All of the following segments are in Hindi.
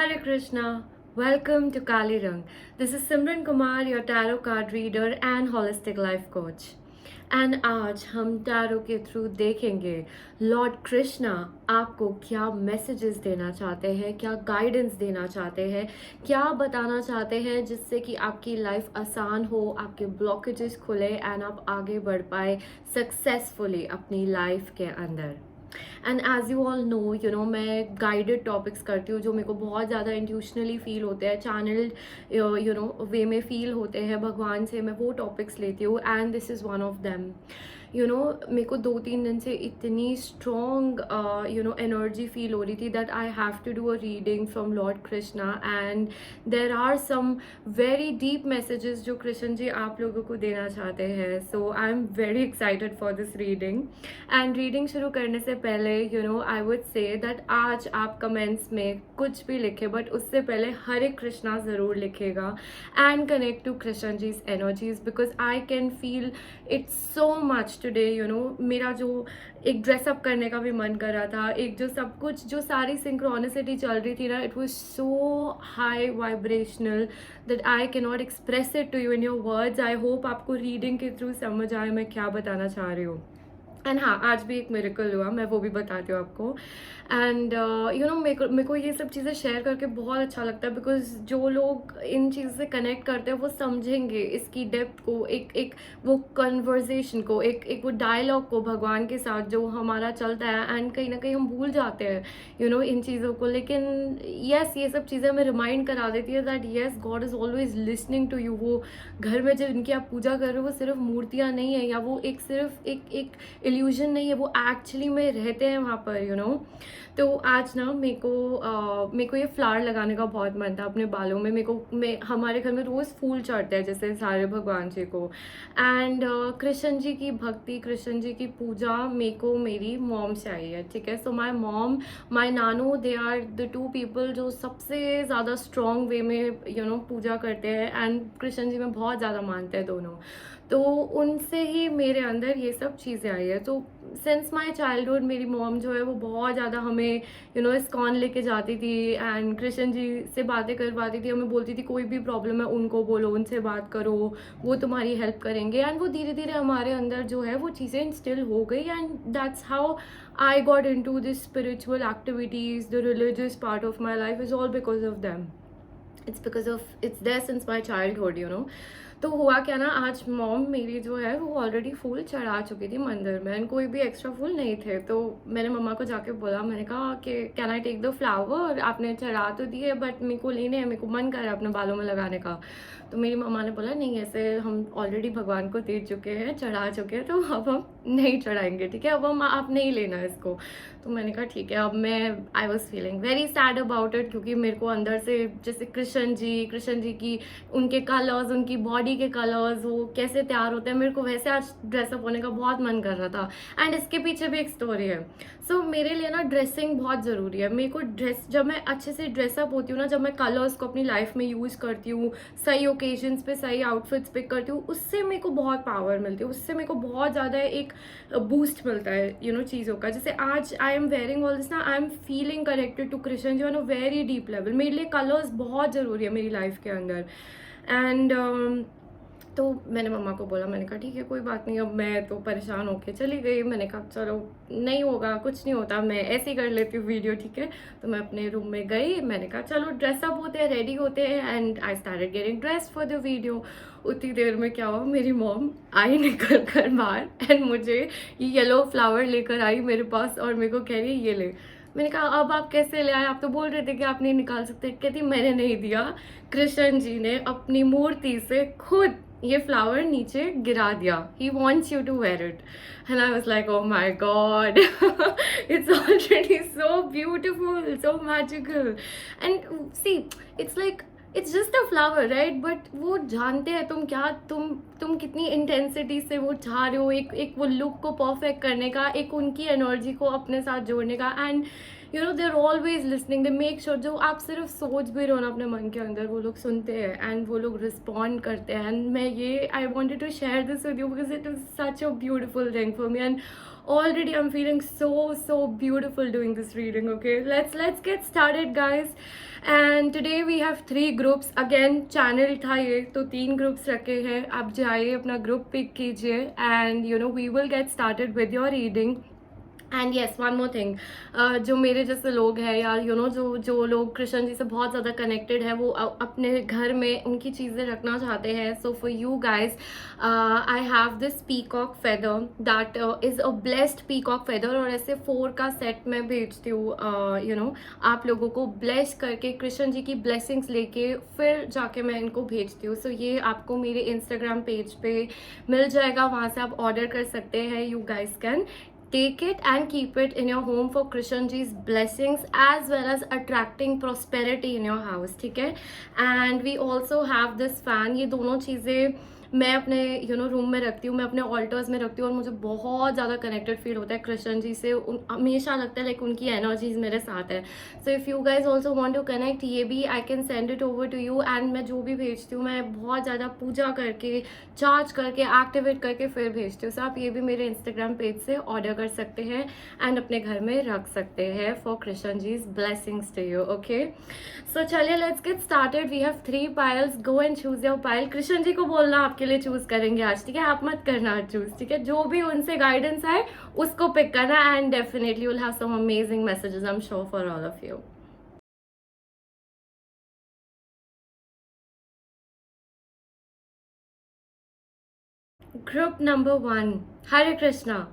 Hare Krishna. Welcome to Kali Rang. This is Simran Kumar, your tarot card reader and holistic life coach. And आज हम टैरो के थ्रू देखेंगे लॉर्ड कृष्णा आपको क्या मैसेजेस देना चाहते हैं, क्या गाइडेंस देना चाहते हैं, क्या बताना चाहते हैं जिससे कि आपकी लाइफ आसान हो, आपके ब्लॉकेजेस खुले एंड आप आगे बढ़ पाए सक्सेसफुली अपनी लाइफ के अंदर। And as you all know मैं गाइडेड टॉपिक्स करती हूँ जो मेरे को बहुत ज़्यादा इंट्यूशनली फील होते हैं, चैनल्ड वे में फील होते हैं भगवान से। मैं वो टॉपिक्स लेती हूँ and this is one of them. मेरे को 2-3 दिन से इतनी स्ट्रॉन्ग एनर्जी फील हो रही थी that I have to do a reading from Lord Krishna and there are some very deep messages जो कृष्ण जी आप लोगों को देना चाहते हैं। So I am very excited for this reading. And reading शुरू करने से पहले आई वुड से दैट आज आप कमेंट्स में कुछ भी लिखे बट उससे पहले हरे कृष्णा ज़रूर लिखेगा एंड कनेक्ट टू कृष्ण जीज energies because I can feel it so much today. मेरा जो एक ड्रेसअप करने का भी मन कर रहा था, एक जो सब कुछ जो सारी सिंक्रोनिसिटी चल रही थी ना, it was so high vibrational that I can not express it to you in your words. I hope आपको रीडिंग के थ्रू समझ आए मैं क्या बताना चाह रही हूँ। एंड हाँ, आज भी एक मिरेकल हुआ, मैं वो भी बताती हूँ आपको। एंड मेरे को ये सब चीज़ें शेयर करके बहुत अच्छा लगता है बिकॉज जो लोग इन चीज़ से कनेक्ट करते हैं वो समझेंगे इसकी डेप्थ को, एक वो कन्वर्जेशन को, एक वो डायलॉग को भगवान के साथ जो हमारा चलता है। एंड कहीं ना कहीं हम भूल जाते हैं इन चीज़ों को, लेकिन येस ये सब चीज़ें हमें रिमाइंड करा देती है that yes God is always listening to you. वो घर में जो इनकी आप पूजा कर रहे हो वो सिर्फ मूर्तियाँ नहीं है या वो सिर्फ एक इल्यूजन नहीं है, वो एक्चुअली में रहते हैं वहाँ पर। तो आज ना मेरे को ये फ्लावर लगाने का बहुत मन था अपने बालों में। हमारे घर में रोज़ फूल चढ़ते हैं जैसे सारे भगवान जी को। एंड कृष्ण जी की भक्ति, कृष्ण जी की पूजा मेरे को मेरी मॉम से आई है, ठीक है। So my mom, my nanu, they are the 2 people जो सबसे ज़्यादा स्ट्रॉन्ग वे में पूजा करते हैं एंड कृष्ण जी में बहुत ज़्यादा मानते हैं दोनों। तो उनसे ही मेरे अंदर ये सब चीज़ें आई है। तो सिंस माई चाइल्डहुड मेरी मॉम जो है वो बहुत ज़्यादा हमें इस्कॉन लेके जाती थी एंड कृष्ण जी से बातें करवाती थी, हमें बोलती थी कोई भी प्रॉब्लम है उनको बोलो, उनसे बात करो, वो तुम्हारी हेल्प करेंगे। एंड वो धीरे धीरे हमारे अंदर जो है वो चीज़ें इंस्टिल हो गई and that's how I got into this spiritual activities. The religious part of my life is all because of them. it's there since my childhood। तो हुआ क्या ना, आज मॉम मेरी जो है वो ऑलरेडी फूल चढ़ा चुकी थी मंदिर में एंड कोई भी एक्स्ट्रा फूल नहीं थे। तो मैंने मम्मा को जाके बोला, मैंने कहा कि can I take the flower, आपने चढ़ा तो दिए बट मेरे को लेने हैं, मेरे को मन कर रहा है अपने बालों में लगाने का। तो मेरी मम्मा ने बोला नहीं, ऐसे हम ऑलरेडी भगवान को दे चुके हैं, चढ़ा चुके हैं, तो अब हम नहीं चढ़ाएंगे, ठीक है, अब हम आप नहीं लेना इसको। तो मैंने कहा ठीक है। अब I was feeling very sad about it क्योंकि मेरे को अंदर से जैसे कृष्ण जी की उनके कलर्स, उनकी बॉडी के कलर्स, वो कैसे तैयार होते हैं, मेरे को वैसे आज ड्रेसअप होने का बहुत मन कर रहा था। एंड इसके पीछे भी एक स्टोरी है। सो मेरे लिए ना ड्रेसिंग बहुत ज़रूरी है। मेरे को जब मैं अच्छे से ड्रेसअप होती हूँ ना, जब मैं कलर्स को अपनी लाइफ में यूज़ करती हूँ, सही ओकेजन्स पे सही आउटफिट्स पिक करती हूँ, उससे मेरे को बहुत पावर मिलती है, उससे मेरे को बहुत ज़्यादा एक बूस्ट मिलता है चीज़ों का। जैसे आज I am wearing all this ना, I am feeling connected to Krishna ji on a very deep level. मेरे लिए कलर्स बहुत ज़रूरी है मेरी लाइफ के अंदर। एंड तो मैंने मम्मा को बोला, मैंने कहा ठीक है कोई बात नहीं। अब मैं तो परेशान होके चली गई, मैंने कहा चलो नहीं होगा, कुछ नहीं होता, मैं ऐसे ही कर लेती हूँ वीडियो, ठीक है। तो मैं अपने रूम में गई, मैंने कहा चलो ड्रेसअप होते हैं, रेडी होते हैं and I started getting dress for the video. उतनी देर में क्या हुआ, मेरी मॉम आई निकल कर बाहर एंड मुझे ये येलो फ्लावर लेकर आई मेरे पास और मेरे को कह रही ये ले। मैंने कहा अब आप कैसे ले आए, आप तो बोल रहे थे कि आप नहीं निकाल सकते। कहती मैंने नहीं दिया, कृष्ण जी ने अपनी मूर्ति से खुद ये फ्लावर नीचे गिरा दिया। He wants you to wear it and I was like oh my God, it's already so beautiful, so magical. And see it's like it's just a flower right, but वो जानते हैं तुम कितनी इंटेंसिटी से वो चाह रहे हो, एक वो लुक को परफेक्ट करने का, एक उनकी एनर्जी को अपने साथ जोड़ने का। And they are always listening, they make sure जो आप सिर्फ सोच भी रहो ना अपने मन के अंदर, वो लोग सुनते हैं एंड वो लोग रिस्पॉन्ड करते हैं। एंड मैं ये I wanted to share this with you because it is such a beautiful thing for me. And already I'm feeling so beautiful doing this reading. Okay, let's get started, guys. And today we have 3 groups. Again channel था ये, तो 3 groups रखे हैं. आप जाइए अपना group pick कीजिए and we will get started with your reading. And yes one more thing, जो मेरे जैसे लोग हैं या जो लोग कृष्ण जी से बहुत ज़्यादा कनेक्टेड है, वो अपने घर में उनकी चीज़ें रखना चाहते हैं. So for you guys I have this peacock feather that is a blessed peacock feather, और ऐसे 4 का सेट मैं भेजती हूँ आप लोगों को ब्लेस करके, कृष्ण जी की ब्लेसिंग्स लेके फिर जाके मैं इनको भेजती हूँ. सो ये आपको मेरे इंस्टाग्राम पेज पे मिल जाएगा, वहाँ से आप ऑर्डर कर सकते हैं. You guys can take it and keep it in your home for Krishan ji's blessings as well as attracting prosperity in your house. ठीक है. And we also have this fan. ये दोनों चीज़ें मैं अपने रूम में रखती हूँ, मैं अपने ऑल्टर्स में रखती हूँ, और मुझे बहुत ज़्यादा कनेक्टेड फील होता है कृष्ण जी से. हमेशा लगता है लाइक उनकी एनर्जीज मेरे साथ है. So if you guys also want to connect, ये भी I can send it over to you. And मैं जो भी भेजती हूँ मैं बहुत ज़्यादा पूजा करके, चार्ज करके, एक्टिवेट करके फिर भेजती हूँ. सो आप ये भी मेरे इंस्टाग्राम पेज से ऑर्डर कर सकते हैं एंड अपने घर में रख सकते हैं for Krishna ji's blessings to you. Okay, so चलिए let's get started. We have 3 piles. Go and choose your pile. Krishna ji को बोलना आपके लिए चूज करेंगे आज, ठीक है. आप मत करना चूज, ठीक है. जो भी उनसे गाइडेंस आए उसको पिक करना, and definitely will have some amazing messages, I am sure, for all of you. Group number 1, Hare Krishna.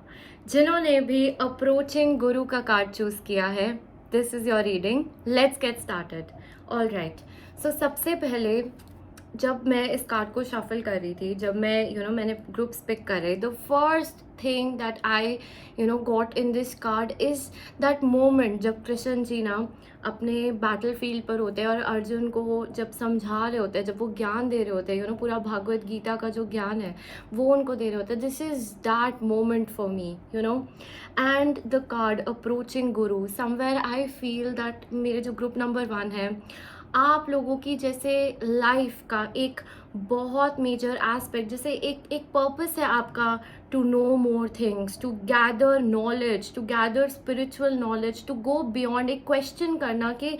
जिन्होंने भी अप्रोचिंग गुरु का कार्ड चूज किया है, this is your reading. Let's get started. All right. So सबसे पहले जब मैं इस कार्ड को शफल कर रही थी, जब मैं मैंने ग्रुप्स पिक करे, the first thing that I got in this card is that moment जब कृष्ण जी ना अपने बैटल फील्ड पर होते हैं और अर्जुन को जब समझा रहे होते हैं, जब वो ज्ञान दे रहे होते हैं, पूरा भागवत गीता का जो ज्ञान है वो उनको दे रहे होते हैं. This is that moment for me, and the card approaching Guru. Somewhere I feel that मेरे जो ग्रुप नंबर 1 है, आप लोगों की जैसे लाइफ का एक बहुत मेजर एस्पेक्ट, जैसे एक पर्पस है आपका, to know more things, to gather knowledge, to gather spiritual knowledge, to go beyond. एक क्वेश्चन करना कि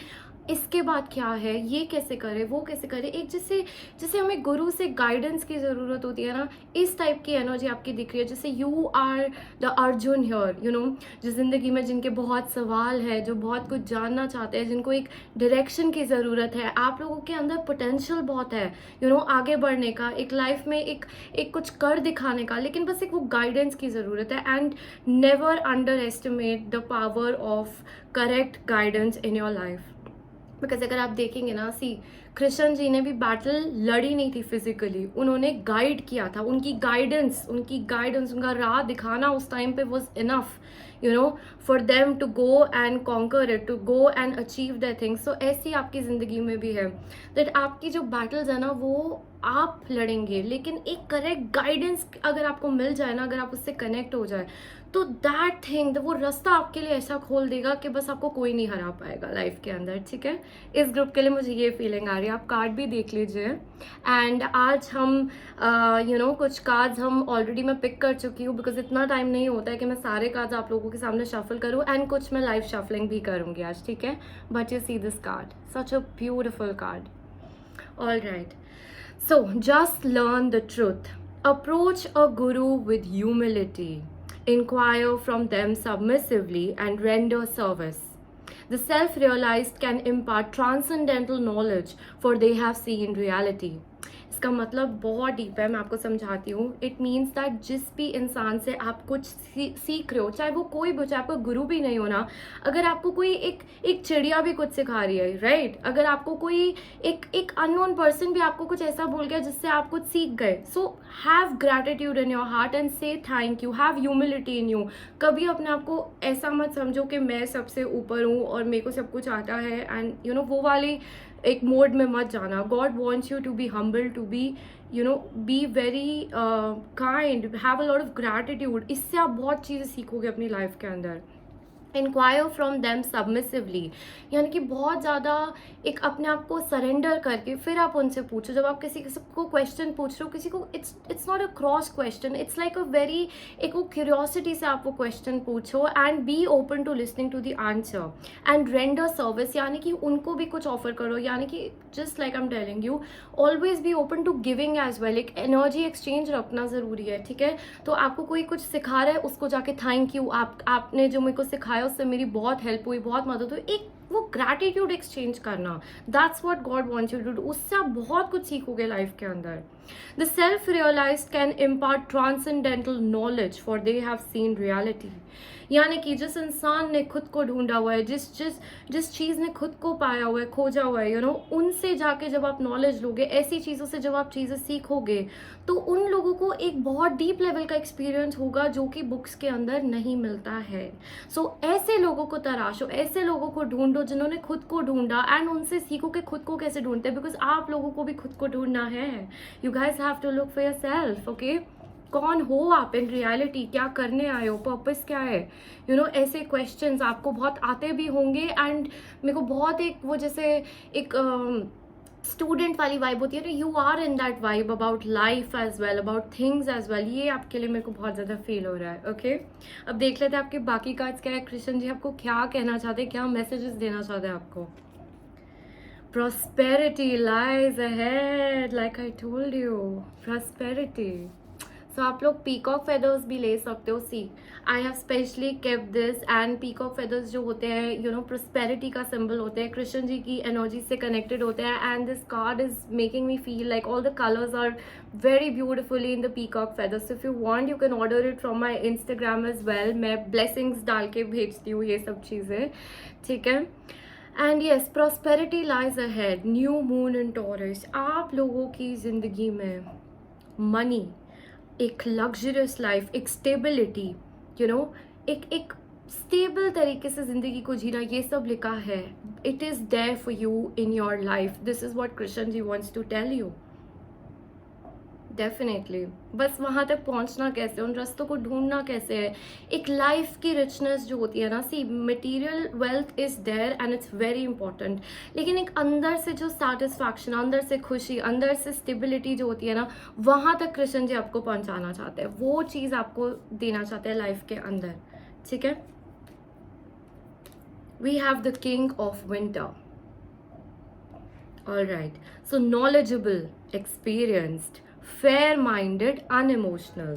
इसके बाद क्या है, ये कैसे करे, वो कैसे करे. एक जैसे हमें गुरु से गाइडेंस की ज़रूरत होती है ना, इस टाइप की एनर्जी आपकी दिख रही है. जैसे you are the Arjun here, जो ज़िंदगी में जिनके बहुत सवाल है, जो बहुत कुछ जानना चाहते हैं, जिनको एक डायरेक्शन की ज़रूरत है. आप लोगों के अंदर पोटेंशियल बहुत है आगे बढ़ने का, एक लाइफ में एक कुछ कर दिखाने का, लेकिन बस एक वो गाइडेंस की ज़रूरत है. And never under estimate the power of correct guidance in your life. Because अगर आप देखेंगे ना, कृष्ण जी ने भी बैटल लड़ी नहीं थी फिजिकली, उन्होंने गाइड किया था. उनकी गाइडेंस, उनका राह दिखाना उस टाइम पे was enough for them to go and conquer it, to go and achieve that things. So ऐसी आपकी ज़िंदगी में भी है दैट आपकी जो बैटल्स है ना वो आप लड़ेंगे, लेकिन एक करेक्ट गाइडेंस अगर आपको मिल जाए ना, अगर आप उससे कनेक्ट हो जाए, तो दैट थिंग, वो रास्ता आपके लिए ऐसा खोल देगा कि बस आपको कोई नहीं हरा पाएगा लाइफ के अंदर, ठीक है. इस ग्रुप के लिए मुझे ये फीलिंग आ रही है. आप कार्ड भी देख लीजिए. एंड आज हम कुछ कार्ड्स हम ऑलरेडी मैं पिक कर चुकी हूँ, बिकॉज इतना टाइम नहीं होता है कि मैं सारे कार्ड्स आप लोगों के सामने शफल करूँ, एंड कुछ मैं लाइव शफलिंग भी करूँगी आज, ठीक है. But you see this card, such a beautiful card. All right. So, just learn the truth. Approach a guru with humility. Inquire from them submissively and render service. The self-realized can impart transcendental knowledge, for they have seen reality. इसका मतलब बहुत डीप है, मैं आपको समझाती हूँ. इट मीन्स दैट जिस भी इंसान से आप कुछ सीख रहे हो, चाहे वो कोई भी, चाहे आपका गुरु भी नहीं हो ना, अगर आपको कोई एक चिड़िया भी कुछ सिखा रही है, राइट, अगर आपको कोई एक अननोन पर्सन भी आपको कुछ ऐसा बोल गया जिससे आप कुछ सीख गए, so have gratitude in your heart and say thank you. Have humility in you. कभी अपने आप को ऐसा मत समझो कि मैं सबसे ऊपर हूँ और मेरे को सब कुछ आता है, एंड वो वाली एक मोड में मत जाना. God wants you to be humble, to be be very kind, have a lot of gratitude. इससे आप बहुत चीज़ें सीखोगे अपनी लाइफ के अंदर. इंक्वायर फ्रॉम देम सबमिसिवली, यानी कि बहुत ज़्यादा एक अपने आप को सरेंडर करके फिर आप उनसे पूछो। जब आप किसी किसी को क्वेश्चन पूछ रहे हो, किसी को it's not a cross question, it's like a very एक वो क्यूरियोसिटी से आप वो क्वेश्चन पूछो and be open to listening to the answer and render service, यानी कि उनको भी कुछ ऑफर करो। यानी कि just like I am telling you, always be open to giving as well. एक एनर्जी एक्सचेंज रखना ज़रूरी है, ठीक है। तो आपको कोई कुछ सिखा रहा है, उसको जाके थैंक यू, आपने जो मेरे को सिखाया उससे मेरी बहुत हेल्प हुई, बहुत मदद हुई, एक वो ग्रैटिट्यूड एक्सचेंज करना, that's what God wants you to do. उससे आप बहुत कुछ सीखोगे लाइफ के अंदर। The self realized can impart transcendental knowledge for they have seen reality, यानी कि जिस इंसान ने खुद को ढूंढा हुआ है, जिस जिस जिस चीज़ ने खुद को पाया हुआ है, खोजा हुआ है, उनसे जाके जब आप नॉलेज लोगे, ऐसी चीज़ों से जब आप चीज़ें सीखोगे, तो उन लोगों को एक बहुत डीप लेवल का एक्सपीरियंस होगा जो कि बुक्स के अंदर नहीं मिलता है। सो ऐसे लोगों को तराशो, ऐसे लोगों को ढूंढो जिन्होंने खुद को ढूंढा, एंड उनसे सीखो कि खुद को कैसे ढूंढते हैं, बिकॉज आप लोगों को भी खुद को ढूंढना है। You guys have to look for yourself, okay. कौन हो आप इन रियलिटी, क्या करने आए हो, पर्पस क्या है, ऐसे क्वेश्चंस आपको बहुत आते भी होंगे। एंड मेरे को बहुत एक वो जैसे एक स्टूडेंट वाली वाइब होती है, you are in that vibe about life as well, about things as well. ये आपके लिए मेरे को बहुत ज़्यादा फील हो रहा है, ओके। अब देख लेते हैं आपके बाकी कार्ड्स क्या है। कृष्ण जी आपको क्या कहना चाहते हैं, क्या मैसेजेस देना चाहते हैं आपको। Prosperity lies ahead, like I told you. Prosperity. So आप लोग पीकॉक फेदर्स भी ले सकते हो। See I have specially kept this, and peacock feathers जो होते हैं प्रोस्पेरिटी का सिंबल होते हैं, कृष्ण जी की एनर्जी से कनेक्टेड होते हैं। And this card is making me feel like all the colours are very beautifully in the peacock feathers. If you want you can order it from my Instagram as well. मैं ब्लेसिंग्स डाल के भेजती हूँ ये सब चीज़ें, ठीक है। And yes, prosperity lies ahead, new moon in Taurus. आप लोगों की ज़िंदगी में मनी, एक लग्जरियस लाइफ, एक स्टेबिलिटी, एक स्टेबल तरीके से ज़िंदगी को जीना, ये सब लिखा है। It is there for you in your life. This is what Krishna ji wants to tell you. Definitely, बस वहाँ तक पहुँचना कैसे, उन रास्तों को ढूंढना कैसे है। एक लाइफ की रिचनेस जो होती है ना, see material wealth is there and it's very important, लेकिन एक अंदर से जो सेटिस्फैक्शन, अंदर से खुशी, अंदर से स्टेबिलिटी जो होती है ना, वहाँ तक कृष्ण जी आपको पहुँचाना चाहते हैं। वो चीज़ आपको देना चाहते हैं लाइफ के अंदर, ठीक है। We have the king of winter. All right, so knowledgeable, experienced, fair-minded, unemotional.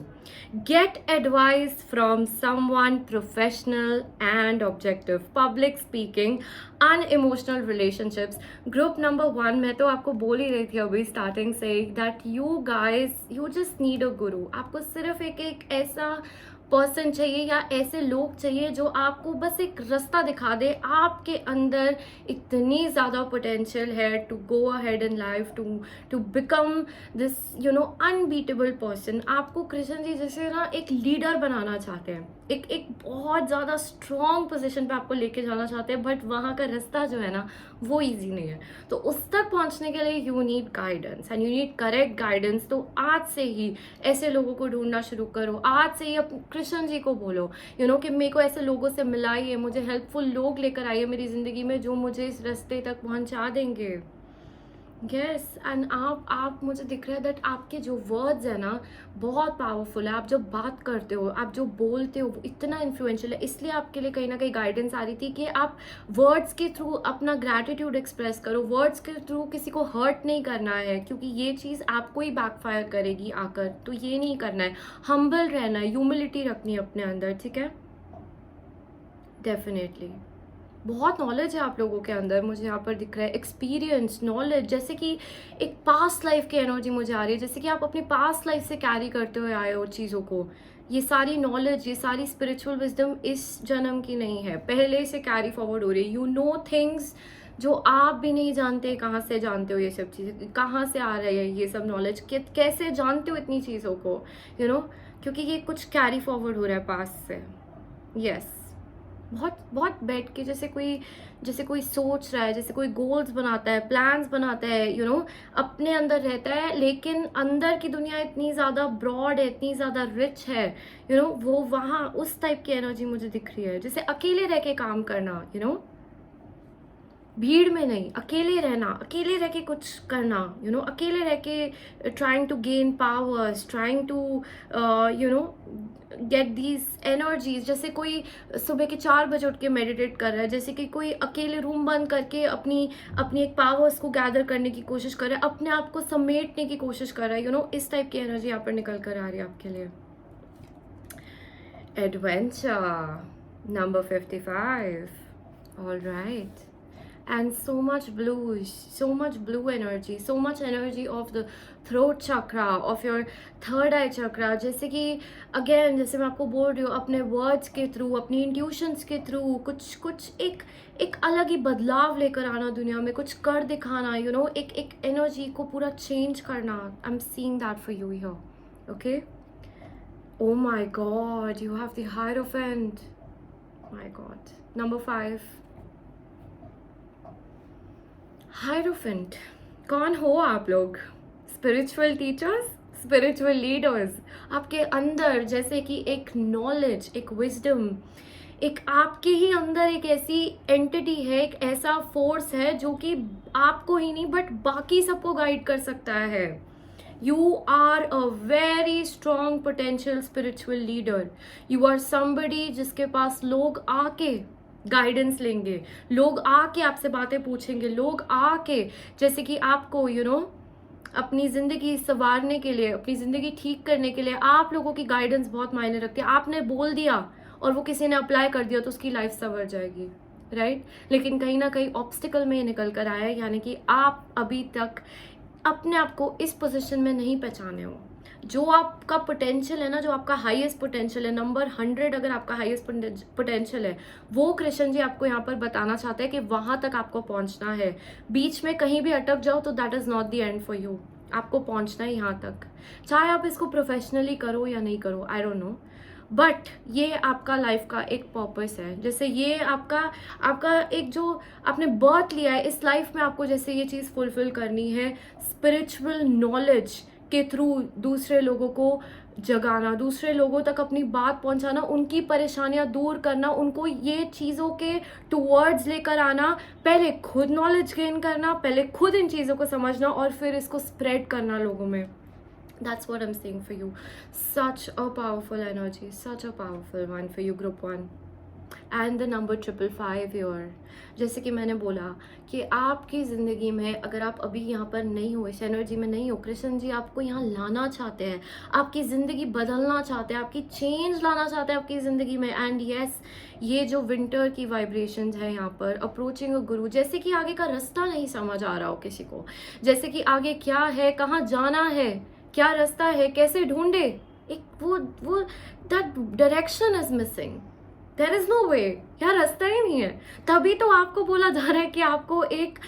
Get advice from someone professional and objective. Public speaking, unemotional relationships. Group number 1, मैं तो आपको बोल ही रही थी अभी स्टार्टिंग से, that you guys, you just need a guru. आपको सिर्फ एक ऐसा पर्सन चाहिए या ऐसे लोग चाहिए जो आपको बस एक रास्ता दिखा दे। आपके अंदर इतनी ज़्यादा पोटेंशियल है to go ahead in life, to become this unbeatable person. आपको कृष्ण जी जैसे ना एक लीडर बनाना चाहते हैं, एक बहुत ज़्यादा स्ट्रॉन्ग पोजीशन पे आपको लेके जाना चाहते हैं, बट वहाँ का रास्ता जो है ना वो ईजी नहीं है। तो उस तक पहुँचने के लिए you need guidance and you need correct guidance. तो आज से ही ऐसे लोगों को ढूंढना शुरू करो। आज से ही कृष्ण जी को बोलो कि मेरे को ऐसे लोगों से मिलाइए, मुझे हेल्पफुल लोग लेकर आइए मेरी ज़िंदगी में जो मुझे इस रास्ते तक पहुंचा देंगे। यस, एंड आप मुझे दिख रहा है दैट आपके जो वर्ड्स है ना बहुत पावरफुल है। आप जब बात करते हो, आप जो बोलते हो वो इतना इन्फ्लुएंशियल है। इसलिए आपके लिए कहीं ना कहीं गाइडेंस आ रही थी कि आप वर्ड्स के थ्रू अपना ग्रैटिट्यूड एक्सप्रेस करो, वर्ड्स के थ्रू किसी को हर्ट नहीं करना है, क्योंकि ये चीज़ आपको ही बैकफायर करेगी आकर। तो ये नहीं करना है, हम्बल रहना है, ह्यूमिलिटी रखनी है अपने अंदर, ठीक है। डेफिनेटली बहुत नॉलेज है आप लोगों के अंदर, मुझे यहाँ पर दिख रहा है एक्सपीरियंस, नॉलेज, जैसे कि एक पास्ट लाइफ की एनर्जी मुझे आ रही है, जैसे कि आप अपनी पास्ट लाइफ से कैरी करते हुए आए हो चीज़ों को। ये सारी नॉलेज, ये सारी स्पिरिचुअल विजडम इस जन्म की नहीं है, पहले से कैरी फॉरवर्ड हो रही है। यू नो थिंग्स जो आप भी नहीं जानते, कहाँ से जानते हो ये सब चीज़ें, कहाँ से आ रही है ये सब नॉलेज, कैसे जानते हो इतनी चीज़ों को, क्योंकि ये कुछ कैरी फॉरवर्ड हो रहा है पास्ट से। यस, बहुत बहुत बैठ के जैसे कोई सोच रहा है, जैसे कोई गोल्स बनाता है, प्लान्स बनाता है, अपने अंदर रहता है, लेकिन अंदर की दुनिया इतनी ज़्यादा ब्रॉड है, इतनी ज़्यादा रिच है, वो वहाँ उस टाइप की एनर्जी मुझे दिख रही है। जैसे अकेले रह के काम करना, भीड़ में नहीं, अकेले रहना, अकेले रह के कुछ करना, अकेले रह के trying to gain powers, trying to get these energies. जैसे कोई सुबह के 4 बजे उठ के मेडिटेट कर रहा है, जैसे कि कोई अकेले रूम बंद करके अपनी अपनी एक पावर्स को गैदर करने की कोशिश कर रहा है, अपने आप को समेटने की कोशिश कर रहा है, इस टाइप की एनर्जी यहाँ पर निकल कर आ रही है आपके लिए। Adventure number 55. All right. And so much blue energy, so much energy of the throat chakra, of your third eye chakra. जैसे कि again, जैसे मैं आपको बोल रही हूँ, अपने words के थ्रू, अपनी intuitions के थ्रू कुछ एक अलग ही बदलाव लेकर आना दुनिया में, कुछ कर दिखाना, एक एनर्जी को पूरा चेंज करना. I'm seeing that for you here. Okay. Oh my God, you have the Hierophant. My God. Number 5. Hierophant. कौन हो आप लोग? Spiritual teachers, spiritual leaders. आपके अंदर जैसे कि एक नॉलेज, एक विजडम, एक आपके ही अंदर एक ऐसी एंटिटी है, एक ऐसा फोर्स है जो कि आपको ही नहीं बट बाकी सबको गाइड कर सकता है. You are a very strong potential spiritual leader. You are somebody जिसके पास लोग आके गाइडेंस लेंगे, लोग आके आपसे बातें पूछेंगे, लोग आके जैसे कि आपको अपनी ज़िंदगी संवारने के लिए, अपनी ज़िंदगी ठीक करने के लिए आप लोगों की गाइडेंस बहुत मायने रखती है. आपने बोल दिया और वो किसी ने अप्लाई कर दिया तो उसकी लाइफ संवर जाएगी, राइट. लेकिन कहीं ना कहीं ऑब्स्टिकल में निकल कर आया है, यानी कि आप अभी तक अपने आप को इस पोजीशन में नहीं पहचाने हो. जो आपका पोटेंशियल है ना, जो आपका हाईएस्ट पोटेंशियल है, नंबर 100 अगर आपका हाईएस्ट पोटेंशियल है, वो कृष्ण जी आपको यहाँ पर बताना चाहते हैं कि वहां तक आपको पहुंचना है. बीच में कहीं भी अटक जाओ तो that is not the end for you. आपको पहुंचना है यहाँ तक, चाहे आप इसको प्रोफेशनली करो या नहीं करो, आई डोंट नो, बट ये आपका लाइफ का एक पर्पस है. जैसे ये आपका एक जो आपने बर्थ लिया है इस लाइफ में, आपको जैसे ये चीज़ फुलफिल करनी है, स्पिरिचुअल नॉलेज के थ्रू दूसरे लोगों को जगाना, दूसरे लोगों तक अपनी बात पहुंचाना, उनकी परेशानियां दूर करना, उनको ये चीज़ों के टुवर्ड्स लेकर आना. पहले खुद नॉलेज गेन करना, पहले खुद इन चीज़ों को समझना और फिर इसको स्प्रेड करना लोगों में. That's what I'm saying for you. Such a powerful energy, such a powerful one for you, group 1. And the number 555 here. जैसे कि मैंने बोला कि आपकी ज़िंदगी में अगर आप अभी यहाँ पर नहीं हो, इस एनर्जी में नहीं हो, कृष्ण जी आपको यहाँ लाना चाहते हैं, आपकी ज़िंदगी बदलना चाहते हैं, आपकी चेंज लाना चाहते हैं आपकी ज़िंदगी में. एंड यस, ये जो विंटर की वाइब्रेशंस है यहाँ पर, अप्रोचिंग अ गुरु, जैसे कि आगे का रास्ता नहीं समझ आ रहा हो किसी को, जैसे कि आगे क्या है, कहाँ जाना है, क्या रास्ता है, कैसे ढूंढे, एक वो that direction is missing. There is no way, यार रास्ता ही नहीं है. तभी तो आपको बोला जा रहा है कि आपको एक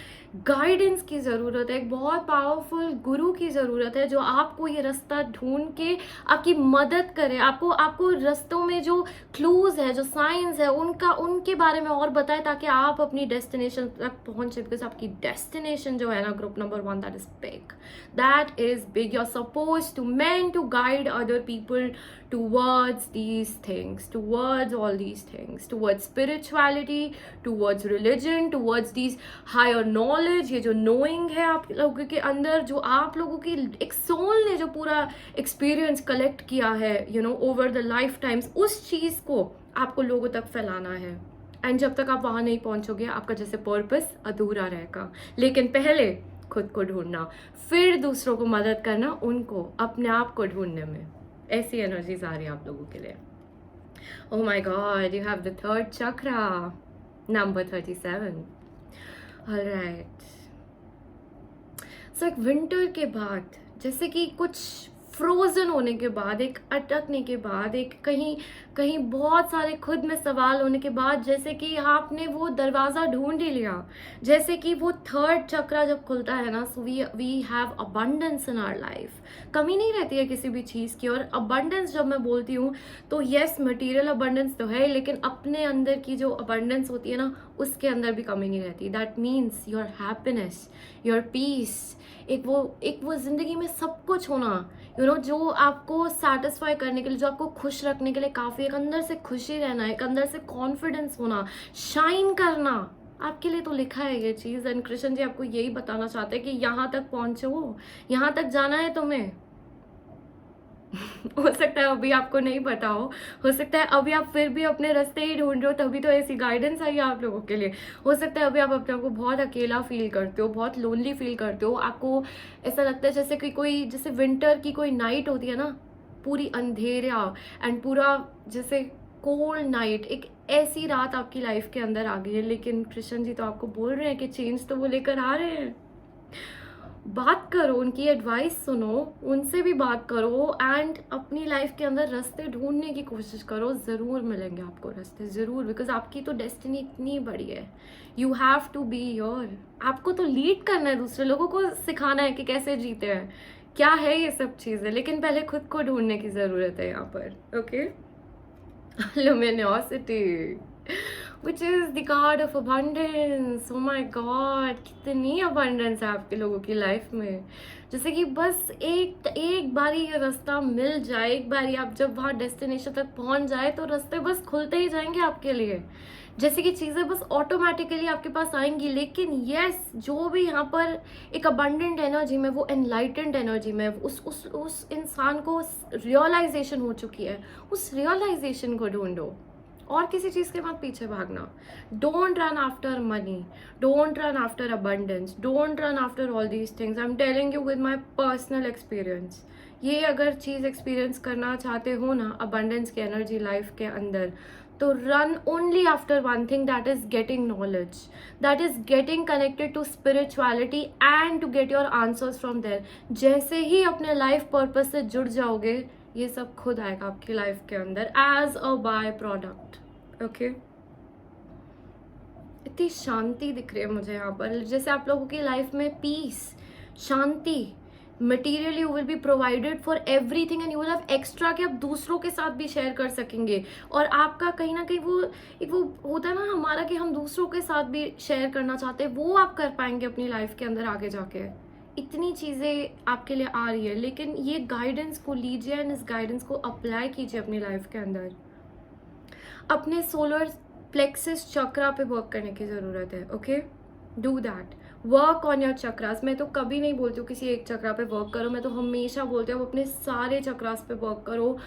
गाइडेंस की ज़रूरत है, एक बहुत पावरफुल गुरु की ज़रूरत है जो आपको ये रास्ता ढूंढ के आपकी मदद करे, आपको रास्तों में जो क्लूज है, जो साइंस है, उनके बारे में और बताए, ताकि आप अपनी डेस्टिनेशन तक पहुंचे. बिकॉज आपकी डेस्टिनेशन जो है ना, group number 1, that is big, that is big. You are suppose to main to guide other people towards these things, towards all these things, towards spirituality, towards religion, towards these higher knowledge. ये जो knowing है आप लोगों के अंदर, जो आप लोगों की एक सोल ने जो पूरा एक्सपीरियंस कलेक्ट किया है over the lifetimes, उस चीज़ को आपको लोगों तक फैलाना है. एंड जब तक आप वहाँ नहीं पहुँचोगे, आपका जैसे पर्पस अधूरा रहेगा. लेकिन पहले खुद को ढूंढना, फिर दूसरों को मदद करना, उनको अपने आप को ढूंढने में. ऐसी एनर्जीज आ रही है आप लोगों के लिए. Oh my God, you have the third chakra, number 37. All right. So एक विंटर के बाद जैसे कि कुछ फ्रोजन होने के बाद, एक अटकने के बाद, एक कहीं कहीं बहुत सारे खुद में सवाल होने के बाद, जैसे कि आपने वो दरवाज़ा ढूंढ ही लिया, जैसे कि वो थर्ड चक्रा जब खुलता है ना, so we have abundance in our life. कमी नहीं रहती है किसी भी चीज़ की। और अबंडेंस जब मैं बोलती हूँ तो यस, मटेरियल अबंडेंस तो है, लेकिन अपने अंदर की जो अबंडेंस होती है ना, उसके अंदर भी कमी नहीं रहती। That means your happiness, your peace, एक वो ज़िंदगी में सब कुछ होना, जो आपको सेटिस्फाई करने के लिए, जो आपको खुश रखने के लिए काफ़ी, एक अंदर से खुशी रहना, एक अंदर से कॉन्फिडेंस होना, शाइन करना, आपके लिए तो लिखा है ये चीज़। एंड कृष्ण जी आपको यही बताना चाहते हैं कि यहाँ तक पहुँचो, यहाँ तक जाना है तुम्हें। हो सकता है अभी आपको नहीं पता हो सकता है अभी आप फिर भी अपने रास्ते ही ढूंढ रहे हो, तभी तो ऐसी गाइडेंस आई है आप लोगों के लिए। हो सकता है अभी आप अपने आप को बहुत अकेला फील करते हो, बहुत लोनली फील करते हो, आपको ऐसा लगता है जैसे कि कोई, जैसे विंटर की कोई नाइट होती है ना, पूरी अंधेरा एंड पूरा जैसे कोल्ड नाइट, एक ऐसी रात आपकी लाइफ के अंदर आ गई है। लेकिन कृष्ण जी तो आपको बोल रहे हैं कि चेंज तो वो लेकर आ रहे हैं। बात करो, उनकी एडवाइस सुनो, उनसे भी बात करो एंड अपनी लाइफ के अंदर रास्ते ढूंढने की कोशिश करो। ज़रूर मिलेंगे आपको रास्ते, ज़रूर, बिकॉज आपकी तो डेस्टिनी इतनी बड़ी है। You have to be your, आपको तो लीड करना है, दूसरे लोगों को सिखाना है कि कैसे जीते हैं, क्या है ये सब चीज़ें, लेकिन पहले खुद को ढूंढने की ज़रूरत है यहाँ पर। Okay, luminosity, which is the card of abundance. Oh my god, कितनी abundance है आपके लोगों की लाइफ में। जैसे कि बस एक बारी ये रास्ता मिल जाए, एक बारी आप जब वहाँ डेस्टिनेशन तक पहुँच जाए तो रास्ते बस खुलते ही जाएंगे आपके लिए, जैसे कि चीज़ें बस ऑटोमेटिकली आपके पास आएंगी। लेकिन यस, जो भी यहाँ पर एक अबंडेंट एनर्जी में, वो एनलाइटेंड एनर्जी में, उस इंसान को रियलाइजेशन हो चुकी है, उस रियलाइजेशन को ढूंढो और किसी चीज़ के मत पीछे भागना। Don't run after money, don't run after abundance, don't run after all these things. I am telling you with my personal experience. ये अगर चीज़ एक्सपीरियंस करना चाहते हो ना, अबंडेंस की एनर्जी लाइफ के अंदर, तो run only after one thing, that is getting knowledge, that is getting connected to spirituality and to get your answers from there. जैसे ही अपने लाइफ पर्पज से जुड़ जाओगे, ये सब खुद आएगा आपकी लाइफ के अंदर as a by product. Okay, इतनी शांति दिख रही है मुझे यहाँ पर, जैसे आप लोगों की लाइफ में पीस, शांति, material you will be provided for everything and you will have extra कि आप दूसरों के साथ भी शेयर कर सकेंगे। और आपका कहीं ना कहीं वो होता है ना हमारा, कि हम दूसरों के साथ भी शेयर करना चाहते हैं, वो आप कर पाएंगे अपनी लाइफ के अंदर आगे जाके। इतनी चीज़ें आपके लिए आ रही है, लेकिन ये गाइडेंस को लीजिए एंड इस गाइडेंस को अप्लाई कीजिए अपनी लाइफ के अंदर। अपने सोलर प्लेक्सिस चक्रा पे वर्क करने की ज़रूरत है। Okay, do that, work on your chakras. मैं तो कभी नहीं बोलती हूँ किसी एक चक्रा पे वर्क करो, मैं तो हमेशा बोलती हूँ अपने सारे चक्रास पे वर्क करो।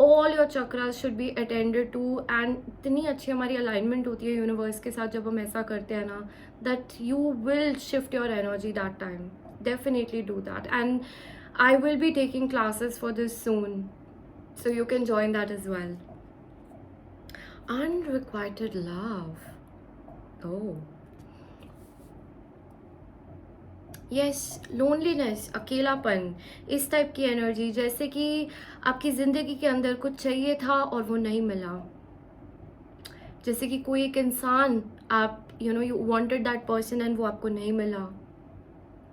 All your chakras should be attended to. And इतनी अच्छी हमारी अलाइनमेंट होती है यूनिवर्स के साथ जब हम ऐसा करते हैं ना, that you will shift your energy that time. Definitely do that, and I will be taking classes for this soon, so you can join that as well. Unrequited love, oh yes, loneliness, अकेलापन, इस टाइप की एनर्जी, जैसे कि आपकी ज़िंदगी के अंदर कुछ चाहिए था और वो नहीं मिला। जैसे कि कोई एक इंसान, आप you wanted that person and वो आपको नहीं मिला।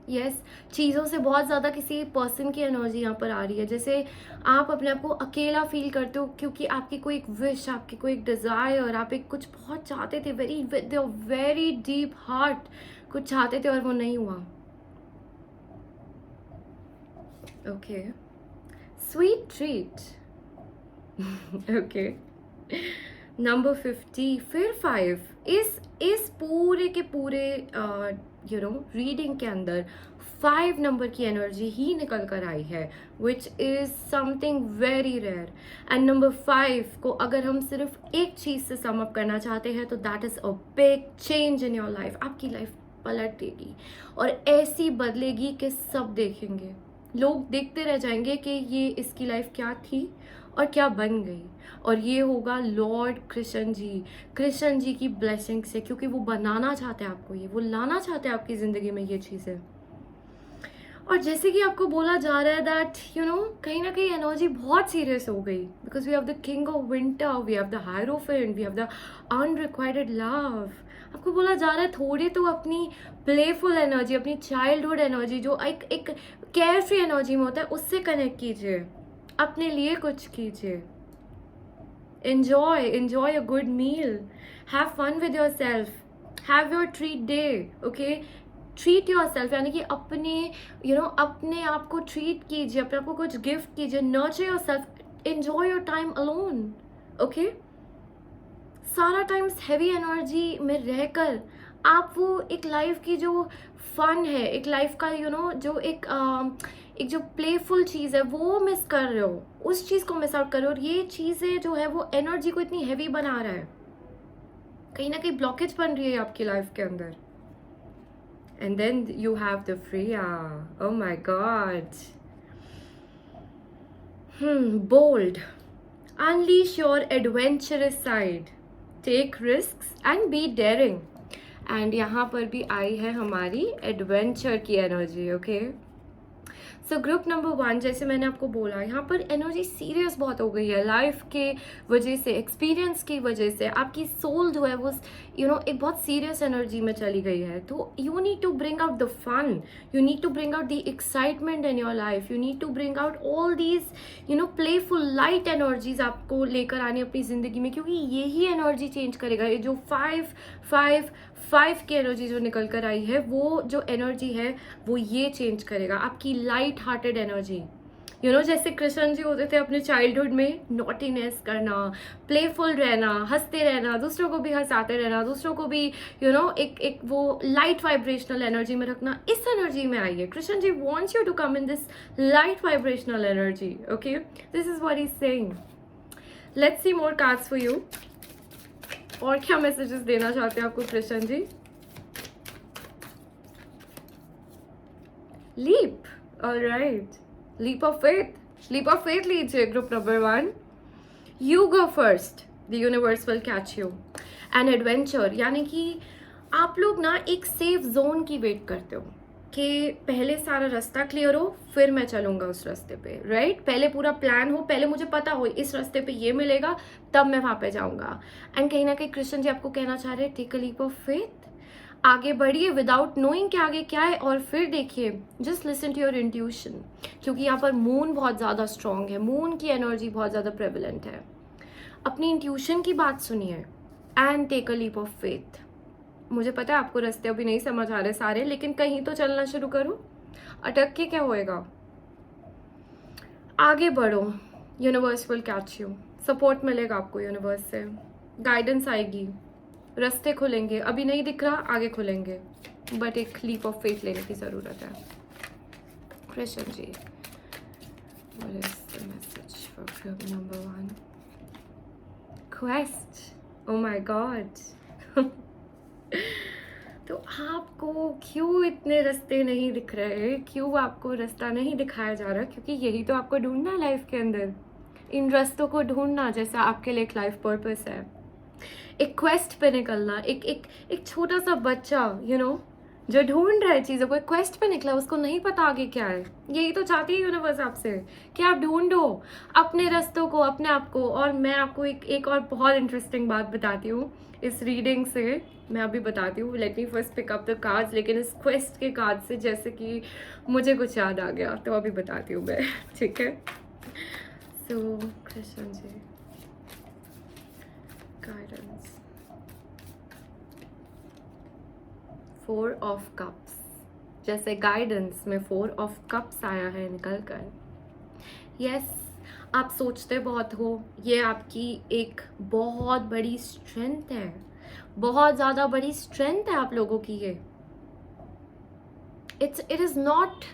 यस, चीज़ों से बहुत ज़्यादा किसी पर्सन की एनर्जी यहाँ पर आ रही है, जैसे आप अपने आप को अकेला फील करते हो क्योंकि आपकी कोई एक विश, आपकी कोई एक डिज़ायर, आप एक कुछ बहुत चाहते थे, वेरी डीप हार्ट कुछ चाहते थे और वो नहीं हुआ। Okay, sweet treat. Okay, number 50, फिर 5, इस पूरे के पूरे रीडिंग के अंदर 5 नंबर की एनर्जी ही निकल कर आई है, which is something very rare. And number 5 को अगर हम सिर्फ एक चीज़ से सम अप करना चाहते हैं तो that is a big change in your life. आपकी लाइफ पलट देगी और ऐसी बदलेगी कि सब देखेंगे, लोग देखते रह जाएंगे कि ये इसकी लाइफ क्या थी और क्या बन गई। और ये होगा लॉर्ड कृष्ण जी की ब्लेसिंग से, क्योंकि वो बनाना चाहते हैं आपको, ये वो लाना चाहते हैं आपकी ज़िंदगी में ये चीज़ें। और जैसे कि आपको बोला जा रहा है दैट कहीं ना कहीं एनर्जी बहुत सीरियस हो गई, because we have the king of winter, we have the hierophant, we have the unrequired love. आपको बोला जा रहा है थोड़ी तो अपनी प्लेफुल एनर्जी, अपनी चाइल्डहुड एनर्जी जो एक एक केयर फ्री एनर्जी में होता है, उससे कनेक्ट कीजिए, अपने लिए कुछ कीजिए। enjoy a good meal, have fun with yourself, have your treat day, okay? Treat your self, यानी कि अपने अपने आप को ट्रीट कीजिए, अपने आप को कुछ गिफ्ट कीजिए, nurture your self, enjoy your time alone, okay? सारा टाइम हैवी एनर्जी में रहकर आप वो एक लाइफ की जो फन है, एक लाइफ का जो एक जो प्लेफुल चीज़ है वो मिस कर रहे हो, उस चीज़ को मिस आउट कर रहे हो। और ये चीज़ें जो है वो एनर्जी को इतनी हैवी बना रहा है, कहीं ना कहीं ब्लॉकेज बन रही है आपकी लाइफ के अंदर। And then you have the Freya. Oh my God. Bold. Unleash your adventurous side. Take risks and be daring. And यहाँ पर भी आई है हमारी एडवेंचर की energy, okay? So group number 1, जैसे मैंने आपको बोला, यहाँ पर एनर्जी सीरियस बहुत हो गई है लाइफ के वजह से, एक्सपीरियंस की वजह से। आपकी सोल जो है वो एक बहुत सीरियस एनर्जी में चली गई है। तो you need to bring out the fun, you need to bring out the excitement in your life, you need to bring out all these playful light energies आपको लेकर आनी अपनी ज़िंदगी में, क्योंकि यही एनर्जी चेंज करेगा। ये जो 5 की एनर्जी जो निकल कर आई है, वो जो एनर्जी है वो ये चेंज करेगा आपकी लाइट हार्टेड एनर्जी। जैसे कृष्ण जी होते थे अपने चाइल्डहुड में, नॉटीनेस करना, प्लेफुल रहना, हंसते रहना, दूसरों को भी हंसाते रहना, दूसरों को भी एक वो लाइट वाइब्रेशनल एनर्जी में रखना। इस एनर्जी में आइए। Krishna ji wants you to come in this light vibrational energy, okay? This is what he is saying. Let's see more cards for you. और क्या मैसेजेस देना चाहते हैं आपको Krishna ji? Leap, all right, leap of faith लीजिए group number 1। You go first, the universe will catch you. And adventure, यानी कि आप लोग ना एक सेफ जोन की वेट करते हो कि पहले सारा रास्ता क्लियर हो फिर मैं चलूंगा उस रास्ते पे, राइट? पहले पूरा प्लान हो, पहले मुझे पता हो इस रास्ते पे ये मिलेगा, तब मैं वहां पे जाऊंगा। एंड कहीं ना कहीं कृष्ण जी आपको कहना चाह रहे हैं, take a leap of faith, आगे बढ़िए विदाउट नोइंग कि आगे क्या है, और फिर देखिए, just listen to your intuition, क्योंकि यहाँ पर मून बहुत ज़्यादा स्ट्रांग है, मून की एनर्जी बहुत ज़्यादा प्रेवलेंट है। अपनी इंट्यूशन की बात सुनिए and take a leap of faith. मुझे पता है आपको रास्ते अभी नहीं समझ आ रहे सारे, लेकिन कहीं तो चलना शुरू करो। अटक के क्या होएगा? आगे बढ़ो, universe will catch you, support मिलेगा आपको यूनिवर्स से, गाइडेंस आएगी, रास्ते खुलेंगे। अभी नहीं दिख रहा, आगे खुलेंगे, बट एक लीप ऑफ फेथ लेने की ज़रूरत है। कृष्ण जी, what is the message for group number 1? Quest. Oh my God. तो आपको क्यों इतने रास्ते नहीं दिख रहे? क्यों आपको रास्ता नहीं दिखाया जा रहा? क्योंकि यही तो आपको ढूंढना है लाइफ के अंदर, इन रास्तों को ढूंढना, जैसा आपके लिए एक लाइफ पर्पस है, एक क्वेस्ट पे निकलना। एक छोटा सा बच्चा जो ढूंढ रहा है चीज़ों को, एक क्वेस्ट पे निकला, उसको नहीं पता आगे क्या है। यही तो चाहती है यूनिवर्स आपसे कि आप ढूंढो अपने रास्तों को, अपने आप को। और मैं आपको एक और बहुत इंटरेस्टिंग बात बताती हूँ इस रीडिंग से, मैं अभी बताती हूँ। Let me first pick up the cards, लेकिन इस क्वेस्ट के कार्ड से जैसे कि मुझे कुछ याद आ गया, तो अभी बताती हूँ मैं, ठीक है? सो Krishna ji, guidance, 4 of cups, जैसे गाइडेंस में 4 ऑफ कप्स आया है निकल कर। यस, आप सोचते बहुत हो, ये आपकी एक बहुत बड़ी स्ट्रेंथ है, बहुत ज़्यादा बड़ी स्ट्रेंथ है आप लोगों की ये। It is not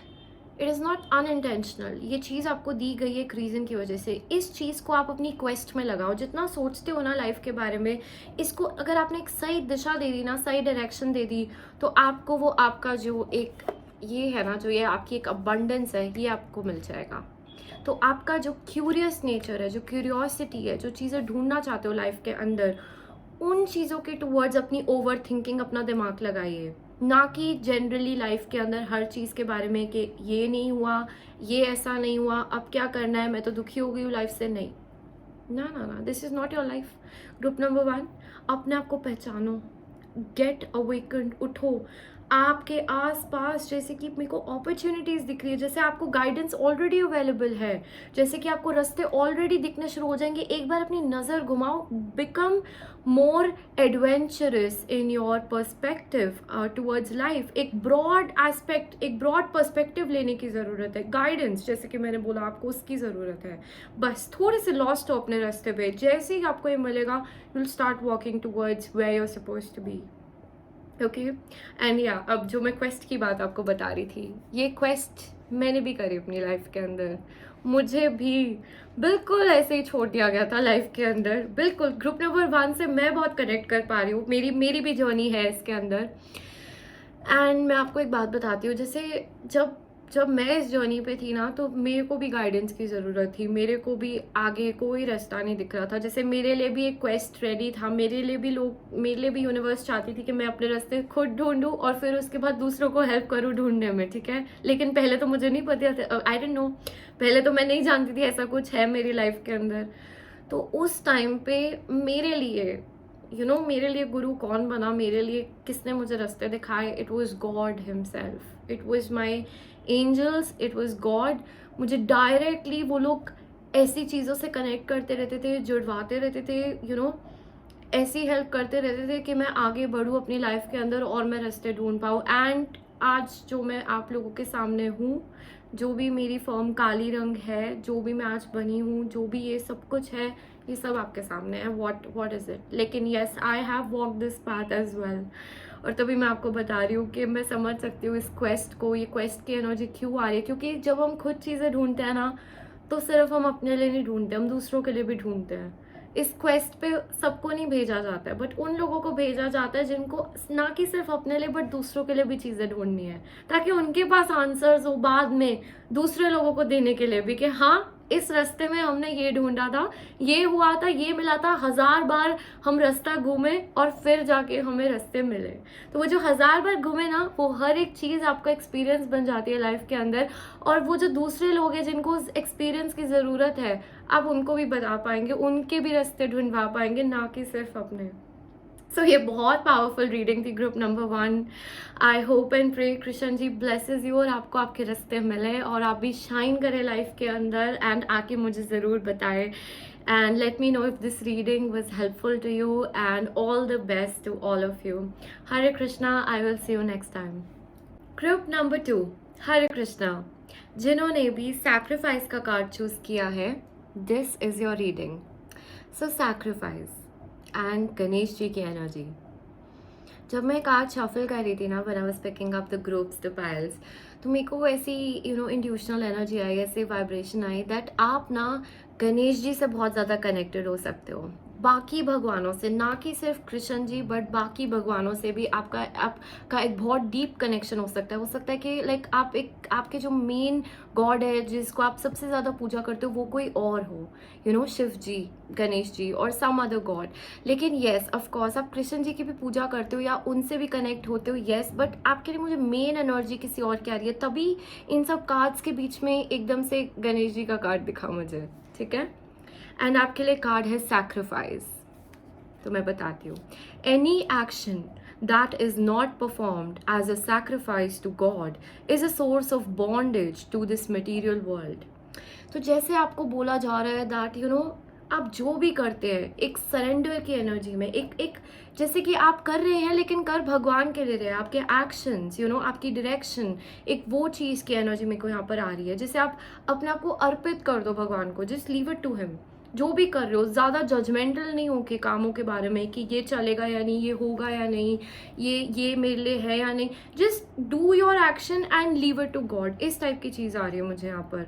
unintentional. ये चीज़ आपको दी गई है एक रीज़न की वजह से। इस चीज़ को आप अपनी क्वेस्ट में लगाओ। जितना सोचते हो ना लाइफ के बारे में, इसको अगर आपने एक सही दिशा दे दी ना, सही डायरेक्शन दे दी, तो आपको वो आपका जो एक ये है ना, जो ये आपकी एक अबंडेंस है, ये आपको मिल जाएगा। तो आपका जो क्यूरियस नेचर है, जो क्यूरियोसिटी है, जो चीज़ें ढूंढना चाहते हो लाइफ के अंदर, उन चीज़ों के टूवर्ड्स अपनी ओवर थिंकिंग, अपना दिमाग लगाइए। ना कि जनरली लाइफ के अंदर हर चीज़ के बारे में कि ये नहीं हुआ, ये ऐसा नहीं हुआ, अब क्या करना है, मैं तो दुखी हो गई हूँ लाइफ से। नहीं, ना ना ना, this is not your life. Group number 1, अपने आप को पहचानो, गेट अवेकन्ड, उठो। आपके आसपास जैसे कि मेरे को अपॉर्चुनिटीज़ दिख रही है, जैसे आपको गाइडेंस ऑलरेडी अवेलेबल है, जैसे कि आपको रास्ते ऑलरेडी दिखने शुरू हो जाएंगे। एक बार अपनी नज़र घुमाओ, become more adventurous in your perspective towards life. एक ब्रॉड एस्पेक्ट, एक ब्रॉड पर्सपेक्टिव लेने की ज़रूरत है। गाइडेंस जैसे कि मैंने बोला, आपको उसकी ज़रूरत है। बस थोड़े से लॉस्ट हो अपने रास्ते पे, जैसे ही आपको ये मिलेगा, you will start walking towards where you are supposed to be. Okay, and या अब जो मैं क्वेस्ट की बात आपको बता रही थी, ये क्वेस्ट मैंने भी करी अपनी लाइफ के अंदर। मुझे भी बिल्कुल ऐसे ही छोड़ दिया गया था लाइफ के अंदर, बिल्कुल। ग्रुप नंबर 1 से मैं बहुत कनेक्ट कर पा रही हूँ, मेरी भी जर्नी है इसके अंदर। एंड मैं आपको एक बात बताती हूँ, जैसे जब जब मैं इस जर्नी पे थी ना, तो मेरे को भी गाइडेंस की ज़रूरत थी, मेरे को भी आगे कोई रास्ता नहीं दिख रहा था। जैसे मेरे लिए भी एक क्वेस्ट रेडी था, मेरे लिए भी यूनिवर्स चाहती थी कि मैं अपने रास्ते खुद ढूंढूं और फिर उसके बाद दूसरों को हेल्प करूं ढूंढने में, ठीक है। लेकिन पहले तो मुझे नहीं पता था, आई डोंट नो, पहले तो मैं नहीं जानती थी ऐसा कुछ है मेरी लाइफ के अंदर। तो उस टाइम पे मेरे लिए मेरे लिए गुरु कौन बना, मेरे लिए किसने मुझे रास्ते दिखाए? It was God himself, it was my angels, it was God. मुझे डायरेक्टली वो लोग ऐसी चीज़ों से कनेक्ट करते रहते थे, जुड़वाते रहते थे, ऐसी हेल्प करते रहते थे कि मैं आगे बढ़ूँ अपनी लाइफ के अंदर और मैं रास्ते ढूंढ पाऊँ। एंड आज जो मैं आप लोगों के सामने हूँ, जो भी मेरी फर्म काली रंग है, जो भी मैं आज बनी हूँ, जो भी ये सब कुछ है, ये सब आपके सामने है। What is it? लेकिन yes, I have walk this path as well. और तभी मैं आपको बता रही हूँ कि मैं समझ सकती हूँ इस क्वेस्ट को, ये क्वेस्ट की एनर्जी क्यों आ रही है। क्योंकि जब हम खुद चीज़ें ढूंढते हैं ना, तो सिर्फ हम अपने लिए नहीं ढूंढते, हम दूसरों के लिए भी ढूंढते हैं। इस क्वेस्ट पे सबको नहीं भेजा जाता है, बट उन लोगों को भेजा जाता है जिनको ना कि सिर्फ अपने लिए बट दूसरों के लिए भी चीज़ें ढूंढनी है, ताकि उनके पास आंसर्स हो बाद में दूसरे लोगों को देने के लिए भी, कि हाँ इस रास्ते में हमने ये ढूंढा था, ये हुआ था, ये मिला था, 1000 बार हम रास्ता घूमे और फिर जाके हमें रास्ते मिले। तो वो जो 1000 बार घूमे ना, वो हर एक चीज़ आपका एक्सपीरियंस बन जाती है लाइफ के अंदर। और वो जो दूसरे लोग हैं जिनको उस एक्सपीरियंस की ज़रूरत है, आप उनको भी बता पाएंगे, उनके भी रास्ते ढूंढवा पाएंगे, ना कि सिर्फ अपने। सो ये बहुत पावरफुल रीडिंग थी group number 1। I hope and pray Krishna ji blesses you और आपको आपके रास्ते मिले और आप भी शाइन करें लाइफ के अंदर। एंड आके मुझे ज़रूर बताएं and let me know if this reading was helpful to you and all the best to all of you. Hare Krishna, I will see you next time. Group number 2, Hare Krishna, जिन्होंने भी सैक्रिफाइस का कार्ड चूज़ किया है, this is your reading. So sacrifice and Ganesh ji की एनर्जी। जब मैं कार्ड शफल कर रही थी ना, when I was picking up the groups, the piles, तो मेरे को ऐसी इंट्यूशनल एनर्जी आई, ऐसे वाइब्रेशन आई दैट आप ना गणेश जी से बहुत ज़्यादा कनेक्टेड हो सकते हो, बाकी भगवानों से, ना कि सिर्फ कृष्ण जी बट बाकी भगवानों से भी आपका एक बहुत डीप कनेक्शन हो सकता है। हो सकता है कि लाइक आपके जो मेन गॉड है जिसको आप सबसे ज़्यादा पूजा करते हो, वो कोई और हो, शिव जी, गणेश जी और सम अदर गॉड। लेकिन येस, ऑफ कोर्स आप कृष्ण जी की भी पूजा करते हो या उनसे भी कनेक्ट होते हो, येस, बट आपके लिए मुझे मेन एनर्जी किसी और की आ रही है। तभी इन सब कार्ड्स के बीच में एकदम से गणेश जी का कार्ड दिखा मुझे, ठीक है। एंड आपके लिए कार्ड है सैक्रिफाइस। तो मैं बताती हूँ, any action that is not performed as a sacrifice to God is a source of bondage to this material world. तो जैसे आपको बोला जा रहा है that आप जो भी करते हैं एक सरेंडर की एनर्जी में, एक जैसे कि आप कर रहे हैं लेकिन कर भगवान के लिए रहे हैं, आपके एक्शंस, आपकी डायरेक्शन, एक वो चीज़ की एनर्जी मेरे को यहाँ पर आ रही है। जैसे आप अपने आप को अर्पित कर दो भगवान को, just leave it to him. जो भी कर रहे हो, ज़्यादा जजमेंटल नहीं हो के कामों के बारे में कि ये चलेगा या नहीं, ये होगा या नहीं, ये मेरे लिए है या नहीं, just do your action and leave it to God. इस टाइप की चीज़ आ रही है मुझे यहाँ पर।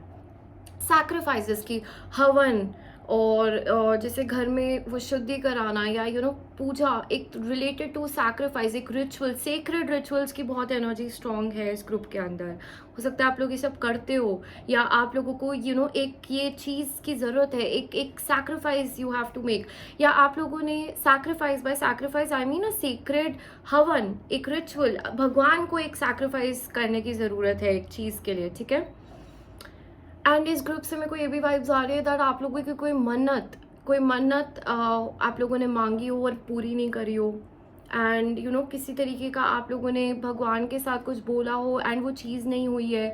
सैक्रिफाइसेस की, हवन और जैसे घर में वो शुद्धि कराना या पूजा, एक रिलेटेड टू सैक्रिफाइस, एक रिचुअल, सेक्रेड रिचुअल्स की बहुत एनर्जी स्ट्रांग है इस ग्रुप के अंदर। हो सकता है आप लोग ये सब करते हो, या आप लोगों को एक ये चीज़ की ज़रूरत है, एक sacrifice you have to make, या आप लोगों ने sacrifice, by sacrifice I mean a secret havan, एक रिचुअल, भगवान को एक सैक्रिफाइस करने की ज़रूरत है एक चीज़ के लिए, ठीक है। एंड इस ग्रुप से मेरे को ये भी वाइब्स आ रही है दैट आप लोगों की कोई मन्नत आप लोगों ने मांगी हो और पूरी नहीं करी हो, एंड किसी तरीके का आप लोगों ने भगवान के साथ कुछ बोला हो एंड वो चीज़ नहीं हुई है।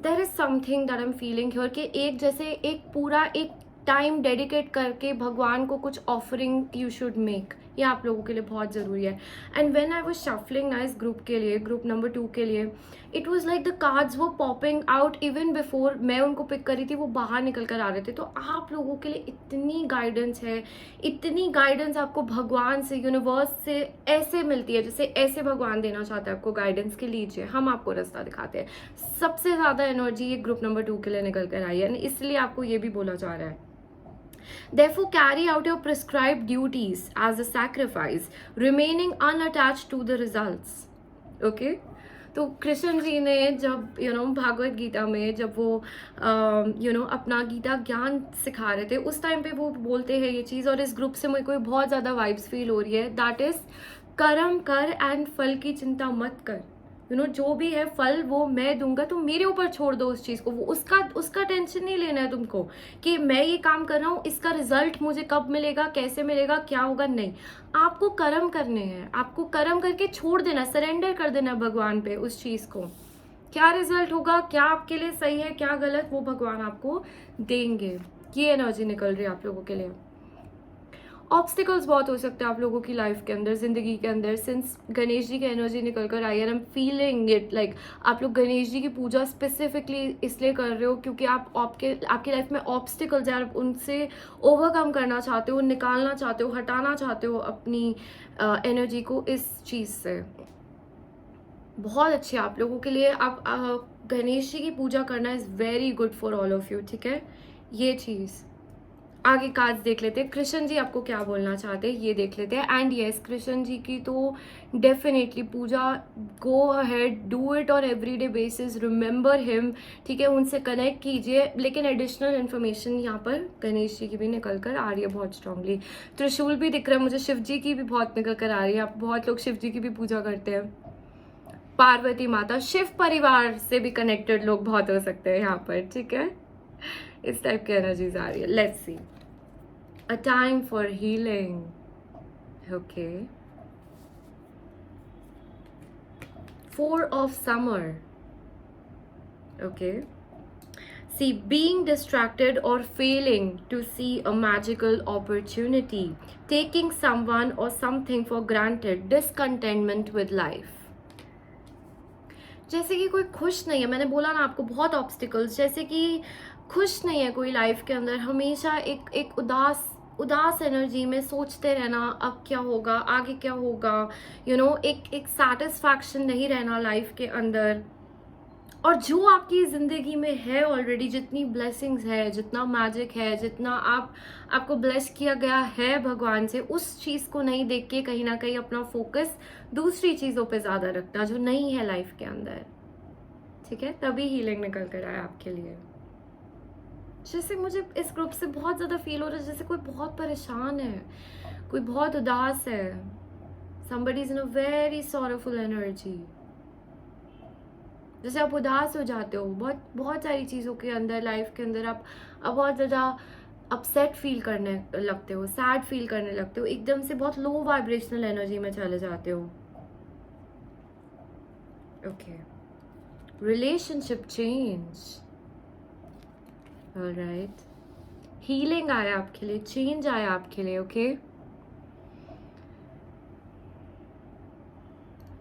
There is something that I am feeling here कि एक जैसे एक पूरा एक टाइम डेडिकेट करके भगवान को कुछ ऑफरिंग यू शुड मेक, ये आप लोगों के लिए बहुत ज़रूरी है। And when I was shuffling ना इस ग्रुप के लिए, ग्रुप नंबर 2 के लिए, it was like the cards वो पॉपिंग आउट इवन बिफोर मैं उनको पिक करी थी, वो बाहर निकल कर आ रहे थे। तो आप लोगों के लिए इतनी गाइडेंस है, इतनी गाइडेंस आपको भगवान से, यूनिवर्स से ऐसे मिलती है जैसे ऐसे भगवान देना चाहता है आपको गाइडेंस के, लीजिए हम आपको रास्ता दिखाते हैं। सबसे ज़्यादा एनर्जी ये ग्रुप नंबर 2 के लिए निकल कर आई है, इसलिए आपको ये भी बोला जा रहा है, therefore carry out your prescribed duties as a sacrifice, remaining unattached to the results. Okay? तो कृष्ण जी ने जब भागवत गीता में जब वो अपना गीता ज्ञान सिखा रहे थे, उस टाइम पे वो बोलते हैं ये चीज़, और इस ग्रुप से मुझे कोई बहुत ज़्यादा वाइब्स फील हो रही है, दैट इज़ कर्म कर एंड फल की चिंता मत कर। जो भी है फल वो मैं दूंगा, तो मेरे ऊपर छोड़ दो उस चीज़ को, वो उसका टेंशन नहीं लेना है तुमको कि मैं ये काम कर रहा हूँ, इसका रिजल्ट मुझे कब मिलेगा, कैसे मिलेगा, क्या होगा, नहीं। आपको कर्म करने हैं, आपको कर्म करके छोड़ देना, सरेंडर कर देना भगवान पे उस चीज़ को। क्या रिजल्ट होगा, क्या आपके लिए सही है, क्या गलत, वो भगवान आपको देंगे। ये एनर्जी निकल रही है आप लोगों के लिए। ऑब्स्टिकल्स बहुत हो सकते हैं आप लोगों की लाइफ के अंदर, जिंदगी के अंदर, सिंस गणेश जी की एनर्जी निकल कर आई है, आई एम फीलिंग इट लाइक आप लोग गणेश जी की पूजा स्पेसिफिकली इसलिए कर रहे हो क्योंकि आपकी लाइफ में ऑब्स्टिकल्स हैं, आप उनसे ओवरकम करना चाहते हो, निकालना चाहते हो, हटाना चाहते हो अपनी एनर्जी को इस चीज़ से। बहुत अच्छी आप लोगों के लिए। आप गणेश जी की पूजा करना is very good for all of you, ठीक है। ये चीज़ आगे कार्ड्स देख लेते हैं, कृष्ण जी आपको क्या बोलना चाहते हैं ये देख लेते हैं। एंड येस, कृष्ण जी की तो definitely puja, go ahead, do it on everyday basis, remember him, ठीक है, उनसे कनेक्ट कीजिए। लेकिन एडिशनल इन्फॉर्मेशन यहाँ पर गणेश जी की भी निकल कर आ रही है बहुत स्ट्रांगली। त्रिशूल भी दिख रहा है मुझे, शिव जी की भी बहुत निकल कर आ रही है। आप बहुत लोग शिव जी की भी पूजा करते हैं, पार्वती माता, शिव परिवार से भी कनेक्टेड लोग बहुत हो सकते हैं यहाँ पर, ठीक है। इस टाइप की एनर्जीज आ रही है। Let's see, a time for healing. Okay. 4 of summer. Okay. See, being distracted or failing to see a magical opportunity, taking someone or something for granted, discontentment with life. जैसे कि कोई खुश नहीं है, मैंने बोला ना आपको बहुत ऑब्स्टिकल्स, जैसे कि खुश नहीं है कोई लाइफ के अंदर, हमेशा एक उदास एनर्जी में सोचते रहना अब क्या होगा, आगे क्या होगा, एक सेटिस्फैक्शन नहीं रहना लाइफ के अंदर। और जो आपकी ज़िंदगी में है ऑलरेडी, जितनी ब्लेसिंग्स है, जितना मैजिक है, जितना आपको ब्लेस किया गया है भगवान से, उस चीज़ को नहीं देख के कहीं ना कहीं अपना फोकस दूसरी चीज़ों पे ज़्यादा रखना जो नहीं है लाइफ के अंदर, ठीक है। तभी हीलिंग निकल कर आया आपके लिए। जैसे मुझे इस ग्रुप से बहुत ज़्यादा फील हो रहा है जैसे कोई बहुत परेशान है, कोई बहुत उदास है, somebody is in a very sorrowful energy। जैसे आप उदास हो जाते हो बहुत सारी चीज़ों के अंदर, लाइफ के अंदर आप बहुत ज़्यादा अपसेट फील करने लगते हो, सैड फील करने लगते हो, एकदम से बहुत लो वाइब्रेशनल एनर्जी में चले जाते हो। Okay, relationship change, alright, healing आया आपके लिए, चेंज आया आपके लिए, okay,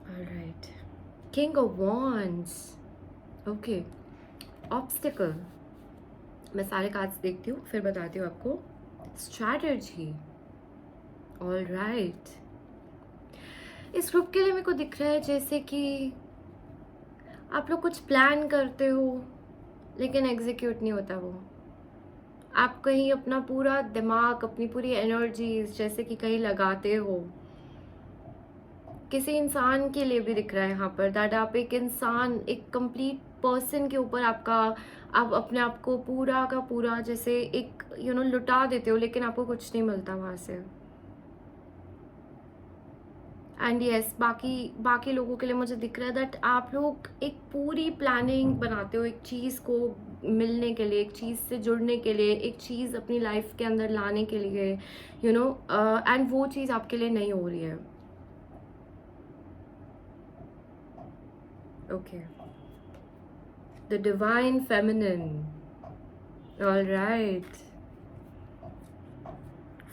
alright, king of wands, okay, obstacle, मैं सारे कार्ड्स देखती हूँ फिर बताती हूँ आपको। स्ट्रैटेजी, ऑलराइट, इस ग्रुप के लिए मेरे को दिख रहा है जैसे कि आप लोग कुछ प्लान करते हो लेकिन एग्जीक्यूट नहीं होता वो। आप कहीं अपना पूरा दिमाग, अपनी पूरी एनर्जीज जैसे कि कहीं लगाते हो, किसी इंसान के लिए भी दिख रहा है यहाँ पर दैट आप एक इंसान, एक कंप्लीट पर्सन के ऊपर आपका, आप अपने आप को पूरा का पूरा जैसे एक लुटा देते हो, लेकिन आपको कुछ नहीं मिलता वहाँ से। एंड यस, बाकी लोगों के लिए मुझे दिख रहा है दैट आप लोग एक पूरी प्लानिंग बनाते हो एक चीज़ को मिलने के लिए, एक चीज़ से जुड़ने के लिए, एक चीज़ अपनी लाइफ के अंदर लाने के लिए, एंड वो चीज़ आपके लिए नहीं हो रही है। Okay, the divine feminine, all right,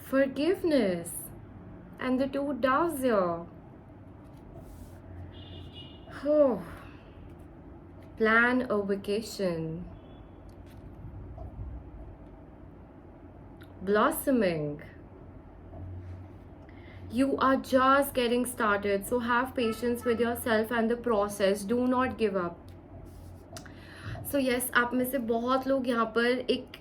forgiveness and the two doves here. Oh, plan a vacation, blossoming. You are just getting started, so have patience with yourself and the process. Do not give up. So yes, आप में से बहुत लोग यहाँ पर एक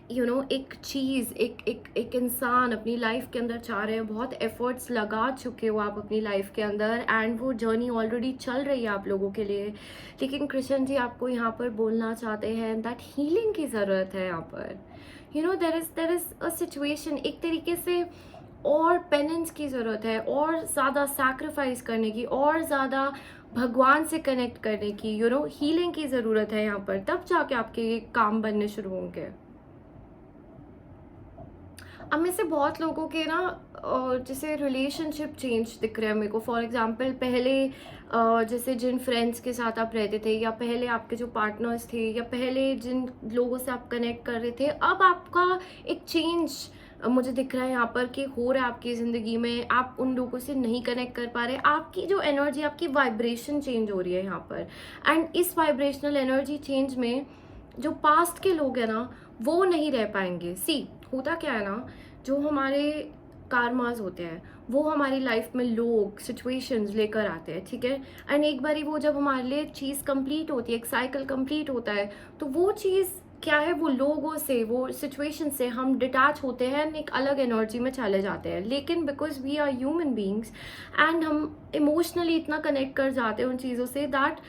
एक चीज़, एक इंसान अपनी लाइफ के अंदर चाह रहे हैं, बहुत एफर्ट्स लगा चुके हो आप अपनी लाइफ के अंदर, एंड वो जर्नी ऑलरेडी चल रही है आप लोगों के लिए। लेकिन कृष्ण जी आपको यहाँ पर बोलना चाहते हैं दैट हीलिंग की ज़रूरत है यहाँ पर। देयर इज़ अ सिचुएशन, एक तरीके से और पेनेंस की ज़रूरत है, और ज़्यादा सैक्रिफाइस करने की, और ज़्यादा भगवान से कनेक्ट करने की, हीलिंग की ज़रूरत है यहाँ पर, तब जाके आपके ये काम बनने शुरू होंगे। अब में से बहुत लोगों के जैसे रिलेशनशिप चेंज दिख रहे हैं मेरे को। फॉर एग्जांपल, पहले जैसे जिन फ्रेंड्स के साथ आप रहते थे, या पहले आपके जो पार्टनर्स थे, या पहले जिन लोगों से आप कनेक्ट कर रहे थे, अब आपका एक चेंज मुझे दिख रहा है यहाँ पर कि हो रहा है आपकी ज़िंदगी में। आप उन लोगों से नहीं कनेक्ट कर पा रहे, आपकी जो एनर्जी, आपकी वाइब्रेशन चेंज हो रही है यहाँ पर। एंड इस वाइब्रेशनल एनर्जी चेंज में जो पास्ट के लोग हैं ना, वो नहीं रह पाएंगे। होता क्या है ना, जो हमारे कार्मास होते हैं वो हमारी लाइफ में लोग, सिचुएशंस लेकर आते हैं, ठीक है। एंड एक बारी वो जब हमारे लिए चीज़ कंप्लीट होती है, एक साइकिल कंप्लीट होता है, तो वो चीज़ क्या है, वो लोगों से, वो सिचुएशन से हम डिटैच होते हैं, एक अलग एनर्जी में चले जाते हैं। लेकिन because we are human beings and हम इमोशनली इतना कनेक्ट कर जाते हैं उन चीज़ों से दैट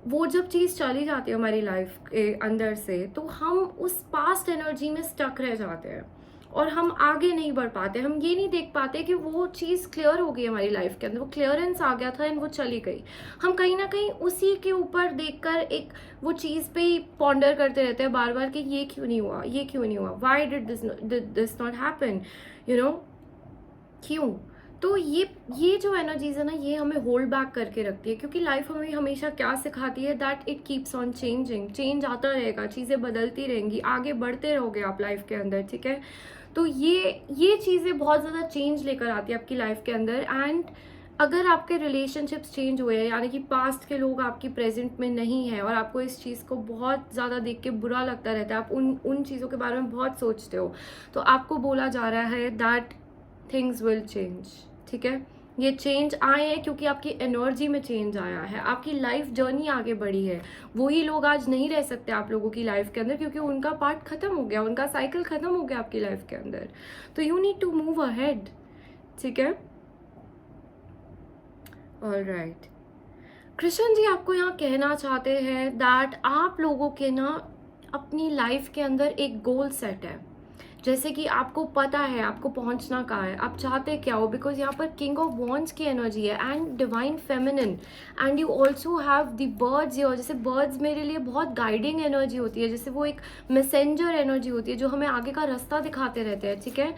वो जब चीज़ चली जाती है हमारी लाइफ के अंदर से, तो हम उस पास्ट एनर्जी में स्टक रह जाते हैं और हम आगे नहीं बढ़ पाते। हम ये नहीं देख पाते कि वो चीज़ क्लियर हो गई हमारी लाइफ के अंदर, वो क्लियरेंस आ गया था एंड वो चली गई। हम कहीं ना कहीं उसी के ऊपर देखकर एक वो चीज़ पे ही पॉन्डर करते रहते हैं बार बार कि ये क्यों नहीं हुआ, ये क्यों नहीं हुआ, why did this not happen, क्यों। तो ये जो एनर्जीज है ना, ये हमें होल्ड बैक करके रखती है, क्योंकि लाइफ हमें हमेशा क्या सिखाती है that it keeps on changing. Change आता रहेगा, चीज़ें बदलती रहेंगी, आगे बढ़ते रहोगे आप लाइफ के अंदर, ठीक है। तो ये चीज़ें बहुत ज़्यादा चेंज लेकर आती है आपकी लाइफ के अंदर। एंड अगर आपके रिलेशनशिप्स चेंज हुए हैं, यानी कि पास्ट के लोग आपकी प्रेजेंट में नहीं है, और आपको इस चीज़ को बहुत ज़्यादा देख के बुरा लगता रहता है, आप उन चीज़ों के बारे में बहुत सोचते हो, तो आपको बोला जा रहा है दैट थिंग्स विल चेंज, ठीक है। ये चेंज आए हैं क्योंकि आपकी एनर्जी में चेंज आया है, आपकी लाइफ जर्नी आगे बढ़ी है। वही लोग आज नहीं रह सकते आप लोगों की लाइफ के अंदर, क्योंकि उनका पार्ट खत्म हो गया, उनका साइकिल खत्म हो गया आपकी लाइफ के अंदर। तो you need to move ahead, ठीक है। ऑलराइट, कृष्ण जी आपको यहाँ कहना चाहते हैं दैट आप लोगों के अपनी लाइफ के अंदर एक गोल सेट है, जैसे कि आपको पता है आपको पहुंचना कहाँ है, आप चाहते क्या हो, बिकॉज यहाँ पर किंग ऑफ वॉन्ड्स की एनर्जी है and divine feminine, and you also have the birds. जैसे बर्ड्स मेरे लिए बहुत गाइडिंग एनर्जी होती है, जैसे वो एक मैसेंजर एनर्जी होती है जो हमें आगे का रास्ता दिखाते रहते हैं, ठीक है।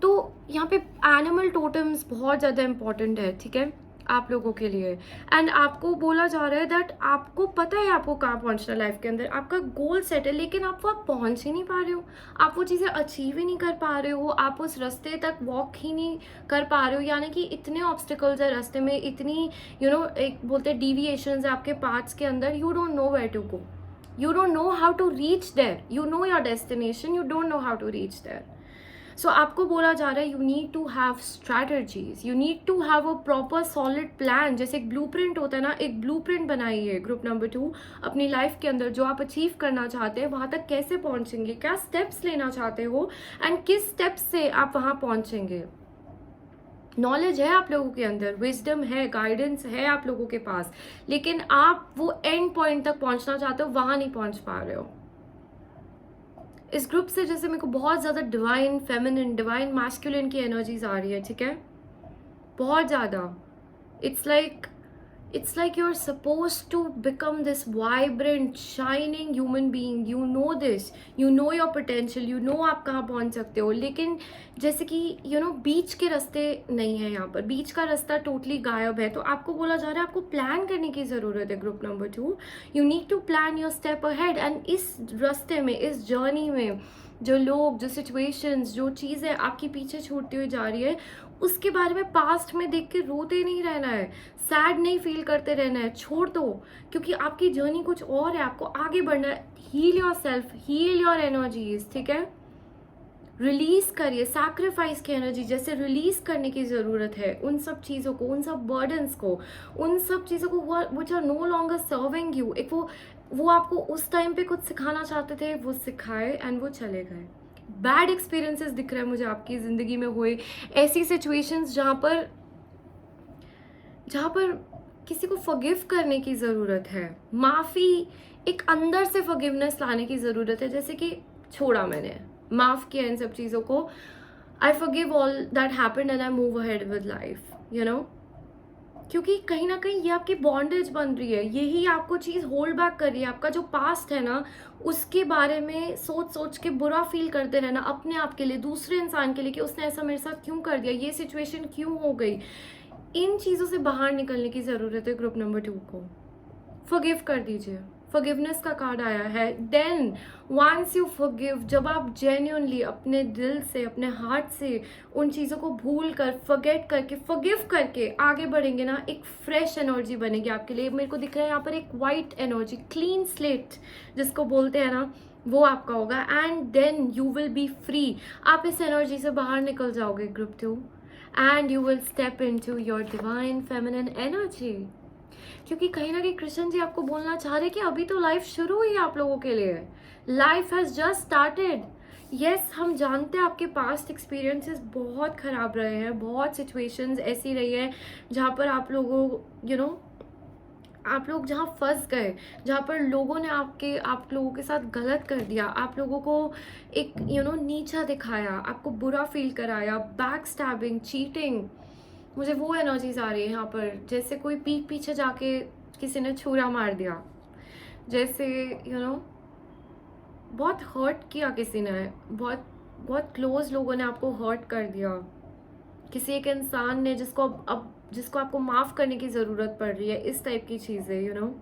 तो यहाँ पे एनिमल टोटम्स बहुत ज़्यादा इंपॉर्टेंट है, ठीक है, आप लोगों के लिए। एंड आपको बोला जा रहा है दैट आपको पता है आपको कहाँ पहुँचना लाइफ के अंदर, आपका गोल सेट है, लेकिन आप वहाँ पहुँच ही नहीं पा रहे हो, आप वो चीज़ें अचीव ही नहीं कर पा रहे हो, आप उस रास्ते तक वॉक ही नहीं कर पा रहे हो। यानी कि इतने ऑब्स्टिकल्स है रास्ते में, इतनी एक बोलते हैं डिविएशंस है आपके पाथ्स के अंदर, you don't know where to go, you don't know how to reach there, you know your destination, you don't know how to reach there. So आपको बोला जा रहा है you need to have strategies, you need to have a proper solid plan. जैसे एक ब्लूप्रिंट होता है ना, एक ब्लूप्रिंट बनाइए ग्रुप नंबर 2 अपनी लाइफ के अंदर। जो आप अचीव करना चाहते हैं वहाँ तक कैसे पहुँचेंगे, क्या स्टेप्स लेना चाहते हो एंड किस स्टेप्स से आप वहाँ पहुँचेंगे। नॉलेज है आप लोगों के अंदर, विजडम है, गाइडेंस है आप लोगों के पास, लेकिन आप वो एंड पॉइंट तक पहुंचना चाहते हो, वहां नहीं पहुंच पा रहे हो। इस ग्रुप से जैसे मेरे को बहुत ज़्यादा डिवाइन फेमिनिन, डिवाइन मैस्कुलिन की एनर्जीज आ रही है, ठीक है, बहुत ज़्यादा। it's like you're supposed to become this vibrant shining human being, you know this, you know your potential, you know आप कहाँ पहुँच सकते हो। लेकिन जैसे कि बीच के रास्ते नहीं है, यहाँ पर बीच का रास्ता टोटली गायब है। तो आपको बोला जा रहा है आपको प्लान करने की ज़रूरत है group number 2, you need to plan your step ahead. And इस रास्ते में, इस जर्नी में जो लोग, जो सिचुएशंस, जो चीज़ें आपकी पीछे छूटती हुई जा रही है, उसके बारे में पास्ट में देख के रोते नहीं रहना है, सैड नहीं फील करते रहना है, छोड़ दो, क्योंकि आपकी जर्नी कुछ और है, आपको आगे बढ़ना है। Heal your self, heal your energies, ठीक है, रिलीज करिए। सैक्रिफाइस की एनर्जी जैसे रिलीज करने की ज़रूरत है उन सब चीज़ों को, उन सब बर्डन्स को, उन सब चीज़ों को which are no longer serving you. एक वो आपको उस टाइम पे कुछ सिखाना चाहते थे, वो सिखाए एंड वो चले गए। बैड एक्सपीरियंसेस दिख रहे हैं मुझे आपकी ज़िंदगी में हुए, ऐसी सिचुएशंस जहाँ पर किसी को फॉरगिव करने की ज़रूरत है, माफ़ी, एक अंदर से फॉरगिवनेस लाने की ज़रूरत है। जैसे कि छोड़ा, मैंने माफ़ किया इन सब चीज़ों को, I forgive all that happened and I move ahead with life, you know. क्योंकि कहीं ना कहीं ये आपकी बॉन्डेज बन रही है, यही आपको चीज़ होल्ड बैक कर रही है। आपका जो पास्ट है ना, उसके बारे में सोच सोच के बुरा फील करते रहना अपने आप के लिए, दूसरे इंसान के लिए, कि उसने ऐसा मेरे साथ क्यों कर दिया, ये सिचुएशन क्यों हो गई। इन चीज़ों से बाहर निकलने की ज़रूरत है ग्रुप नंबर 2 को। फॉरगिव कर दीजिए, फॉरगिवनेस का कार्ड आया है। देन वंस यू फॉरगिव, जब आप जेन्युइनली अपने दिल से, अपने हार्ट से उन चीज़ों को भूल कर, फॉरगेट करके, फॉरगिव करके आगे बढ़ेंगे ना, एक फ्रेश एनर्जी बनेगी आपके लिए। मेरे को दिख रहा है यहाँ पर एक वाइट एनर्जी, क्लीन स्लेट जिसको बोलते हैं ना, वो आपका होगा। And then you will be free, आप इस एनर्जी से बाहर निकल जाओगे group 2 and you will step into your divine feminine energy. क्योंकि कहीं ना कहीं कृष्ण जी आपको बोलना चाह रहे कि अभी तो लाइफ शुरू हुई है आप लोगों के लिए, life has just started. Yes, हम जानते हैं आपके पास्ट एक्सपीरियंसेस बहुत ख़राब रहे हैं, बहुत सिचुएशंस ऐसी रही है जहाँ पर आप लोगों आप लोग जहाँ फंस गए, जहाँ पर लोगों ने आप लोगों के साथ गलत कर दिया, आप लोगों को एक नीचा दिखाया, आपको बुरा फील कराया, बैक स्टैबिंग, चीटिंग। मुझे वो एनर्जीज आ रही है यहाँ पर, जैसे कोई पीठ पीछे जाके किसी ने छुरा मार दिया, जैसे बहुत हर्ट किया किसी ने, बहुत बहुत क्लोज लोगों ने आपको हर्ट कर दिया, किसी एक इंसान ने जिसको आपको माफ़ करने की ज़रूरत पड़ रही है, इस टाइप की चीज़ें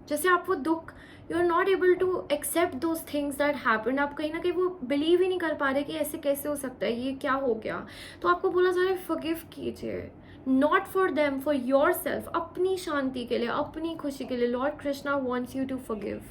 जैसे आप वो दुख, you are not able to accept those things that happened. आप कहीं ना कहीं वो बिलीव ही नहीं कर पा रहे कि ऐसे कैसे हो सकता है, ये क्या हो गया। तो आपको बोला जा रहा है फॉरगिव कीजिए, not for them, for your self, अपनी शांति के लिए, अपनी खुशी के लिए। Lord Krishna wants you to forgive,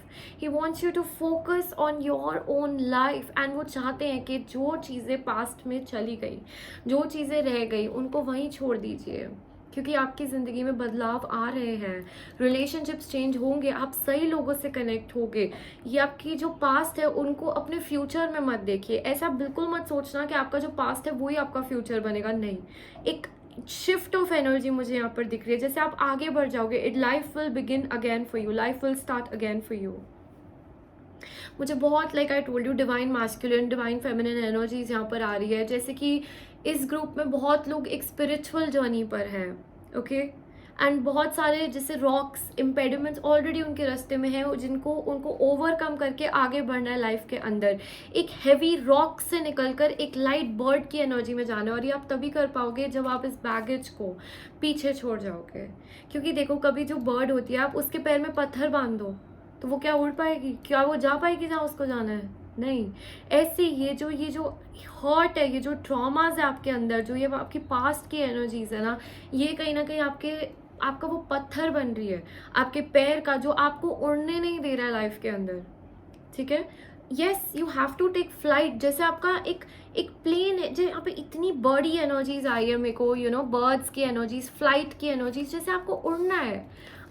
he wants you to focus on your own life. And वो चाहते हैं कि जो चीज़ें पास्ट में चली गई, जो चीज़ें रह गई, उनको वहीं छोड़ दीजिए, क्योंकि आपकी ज़िंदगी में बदलाव आ रहे हैं, रिलेशनशिप्स चेंज होंगे, आप सही लोगों से कनेक्ट होंगे। ये आपकी जो पास्ट है उनको अपने फ्यूचर में मत देखिए। ऐसा बिल्कुल मत सोचना कि आपका जो पास्ट है वही आपका फ्यूचर बनेगा, नहीं। एक शिफ्ट ऑफ एनर्जी मुझे यहाँ पर दिख रही है, जैसे आप आगे बढ़ जाओगे, it life will begin again for you, life will start again for you. मुझे बहुत, like I told you, divine masculine, divine feminine energies यहाँ पर आ रही है। जैसे कि इस ग्रुप में बहुत लोग एक स्पिरिचुअल जर्नी पर हैं, ओके, एंड बहुत सारे जैसे रॉक्स, इम्पेडिमेंट्स ऑलरेडी उनके रास्ते में है, उनको ओवरकम करके आगे बढ़ना है लाइफ के अंदर। एक हैवी रॉक से निकलकर एक लाइट बर्ड की एनर्जी में जाना है, और ये आप तभी कर पाओगे जब आप इस बैगेज को पीछे छोड़ जाओगे। क्योंकि देखो, कभी जो बर्ड होती है, आप उसके पैर में पत्थर बांध दो तो वो क्या उड़ पाएगी? क्या वो जा पाएगी जहाँ उसको जाना है? नहीं। ऐसे ये जो हर्ट है, ये जो ट्रॉमाज है आपके अंदर, जो ये आपकी पास्ट की एनर्जीज है ना, ये कहीं ना कहीं आपका वो पत्थर बन रही है आपके पैर का, जो आपको उड़ने नहीं दे रहा है लाइफ के अंदर, ठीक है। Yes you have to take flight. जैसे आपका एक एक प्लेन है, जो यहाँ पे इतनी बड़ी एनर्जीज आई है मेरे को, यू नो, बर्ड्स की एनर्जीज, फ्लाइट की एनर्जीज, जैसे आपको उड़ना है,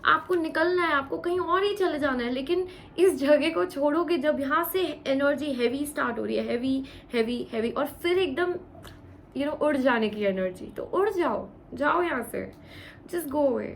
आपको निकलना है, आपको कहीं और ही चले जाना है, लेकिन इस जगह को छोड़ोगे जब यहाँ से एनर्जी हैवी स्टार्ट हो रही है, हैवी हैवी हैवी, और फिर एकदम यू नो उड़ जाने की एनर्जी, तो उड़ जाओ, जाओ यहाँ से, just go away,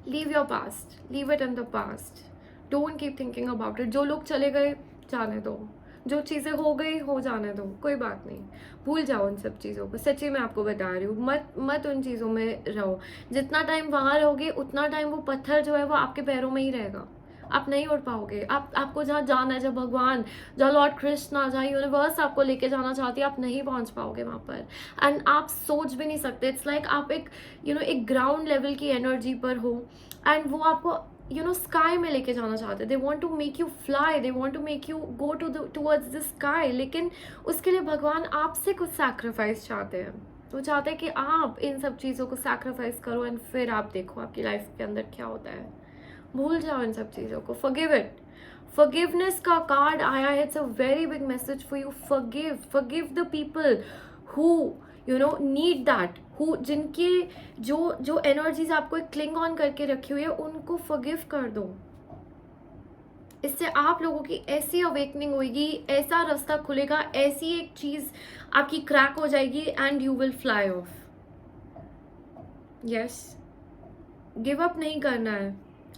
leave your past, leave it in the past, don't keep thinking about it. जो लोग चले गए जाने दो, जो चीज़ें हो गई हो जाने दो, कोई बात नहीं, भूल जाओ उन सब चीज़ों को। सच्ची मैं आपको बता रही हूँ, मत उन चीज़ों में रहो। जितना टाइम वहाँ रहोगे उतना टाइम वो पत्थर जो है वो आपके पैरों में ही रहेगा, आप नहीं उड़ पाओगे। आपको जहाँ जाना है, जहाँ भगवान, जहाँ लॉर्ड कृष्णा, जहाँ यूनिवर्स आपको लेके जाना चाहती है, आप नहीं पहुँच पाओगे वहाँ पर। एंड आप सोच भी नहीं सकते, इट्स लाइक आप एक यू नो एक ग्राउंड लेवल की एनर्जी पर हो, एंड वो आपको यू नो स्काई में लेके जाना चाहते हैं। They want to make you fly, they want to make you go towards the sky, लेकिन उसके लिए भगवान आपसे कुछ सैक्रिफाइस चाहते हैं। वो चाहते हैं कि आप इन सब चीज़ों को सैक्रिफाइस करो, एंड फिर आप देखो आपकी लाइफ के अंदर क्या होता है। भूल जाओ इन सब चीज़ों को, फॉरगिव इट। फॉरगिवनेस का कार्ड आया है, it's a very big message for you. Forgive the people who you know need that, who जिनके जो एनर्जीज आपको एक क्लिंग ऑन करके रखी हुई है, उनको फॉरगिव कर दो। इससे आप लोगों की ऐसी अवेकनिंग होगी, ऐसा रास्ता खुलेगा, ऐसी एक चीज आपकी क्रैक हो जाएगी, and you will fly of. Yes, give up नहीं करना है।